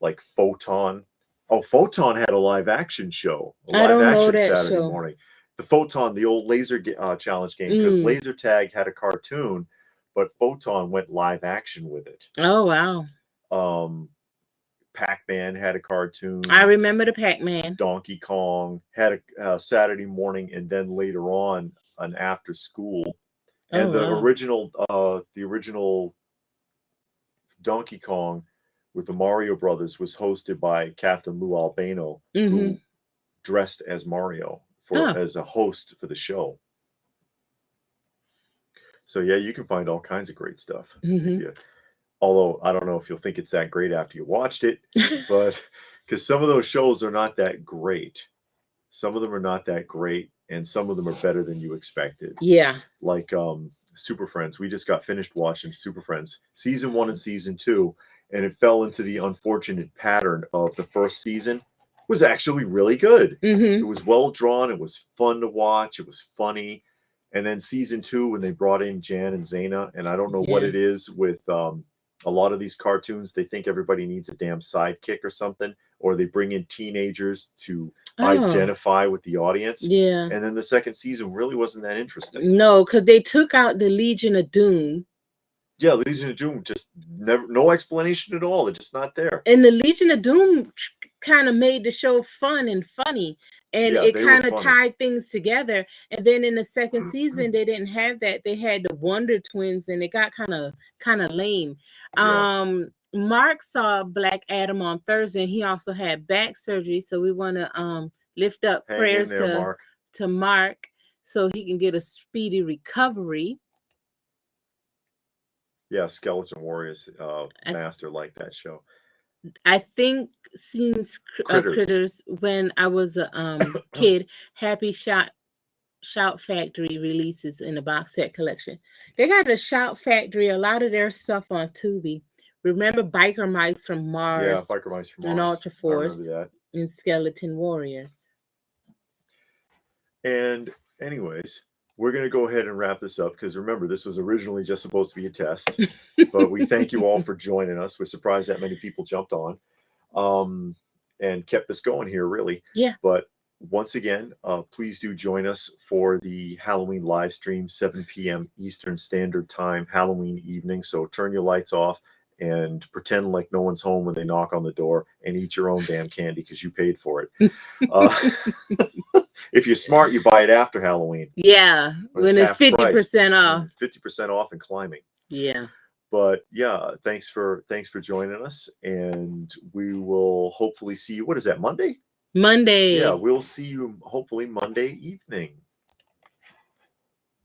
like Photon. Oh, Photon had a live action show, a I live don't know action that Saturday show. morning. The Photon, the old laser challenge game, because Mm. Laser Tag had a cartoon, but Photon went live action with it. Oh, wow. Pac-Man had a cartoon. I remember the Pac-Man. Donkey Kong had a Saturday morning, and then later on an after school. And Oh, wow. the original Donkey Kong with the Mario Brothers was hosted by Captain Lou Albano, Mhm. who dressed as Mario as a host for the show. So yeah, you can find all kinds of great stuff. Mhm. Although I don't know if you'll think it's that great after you watched it, but because some of those shows are not that great. Some of them are not that great, and some of them are better than you expected. Yeah. Like Super Friends. We just got finished watching Super Friends season 1 and season 2, and it fell into the unfortunate pattern of the first season was actually really good. Mhm. It was well drawn. It was fun to watch. It was funny. And then season 2, when they brought in Jan and Zaina, and I don't know what Yeah. it is with a lot of these cartoons, they think everybody needs a damn sidekick or something, or they bring in teenagers to identify with the audience. Yeah. And then the second season really wasn't that interesting. No, because they took out the Legion of Doom. Yeah, Legion of Doom, just never, no explanation at all. They're just not there. And the Legion of Doom kind of made the show fun and funny, and Yeah, it they were kind of funny. tied things together. And then in the second season, they didn't have that. They had the Wonder Twins, and it got kind of lame. Yeah. Mark saw Black Adam on Thursday, and he also had back surgery. So we want to lift up Hang in prayers there, Mark. to Mark so he can get a speedy recovery. Yeah, Skeleton Warriors master like that show. I think scenes Critters when I was a kid. Happy Shout Factory releases in the box set collection. They got the Shout Factory, a lot of their stuff on Tubi. Remember Biker Mice from Mars? Yeah, Biker Mice from Mars. And Ultra Force. I remember that. And Skeleton Warriors. And anyways, we're going to go ahead and wrap this up because remember, this was originally just supposed to be a test. But we thank you all for joining us. We're surprised that many people jumped on and kept us going here, really. Yeah. But once again, please do join us for the Halloween live stream, 7 p.m. Eastern Standard Time, Halloween evening. So turn your lights off and pretend like no one's home when they knock on the door and eat your own damn candy because you paid for it. If you're smart, you buy it after Halloween. Yeah, when it's 50% off. 50% off and climbing. Yeah. But yeah, thanks for joining us, and we will hopefully see you. What is that, Monday? Monday. Yeah, we'll see you hopefully Monday evening.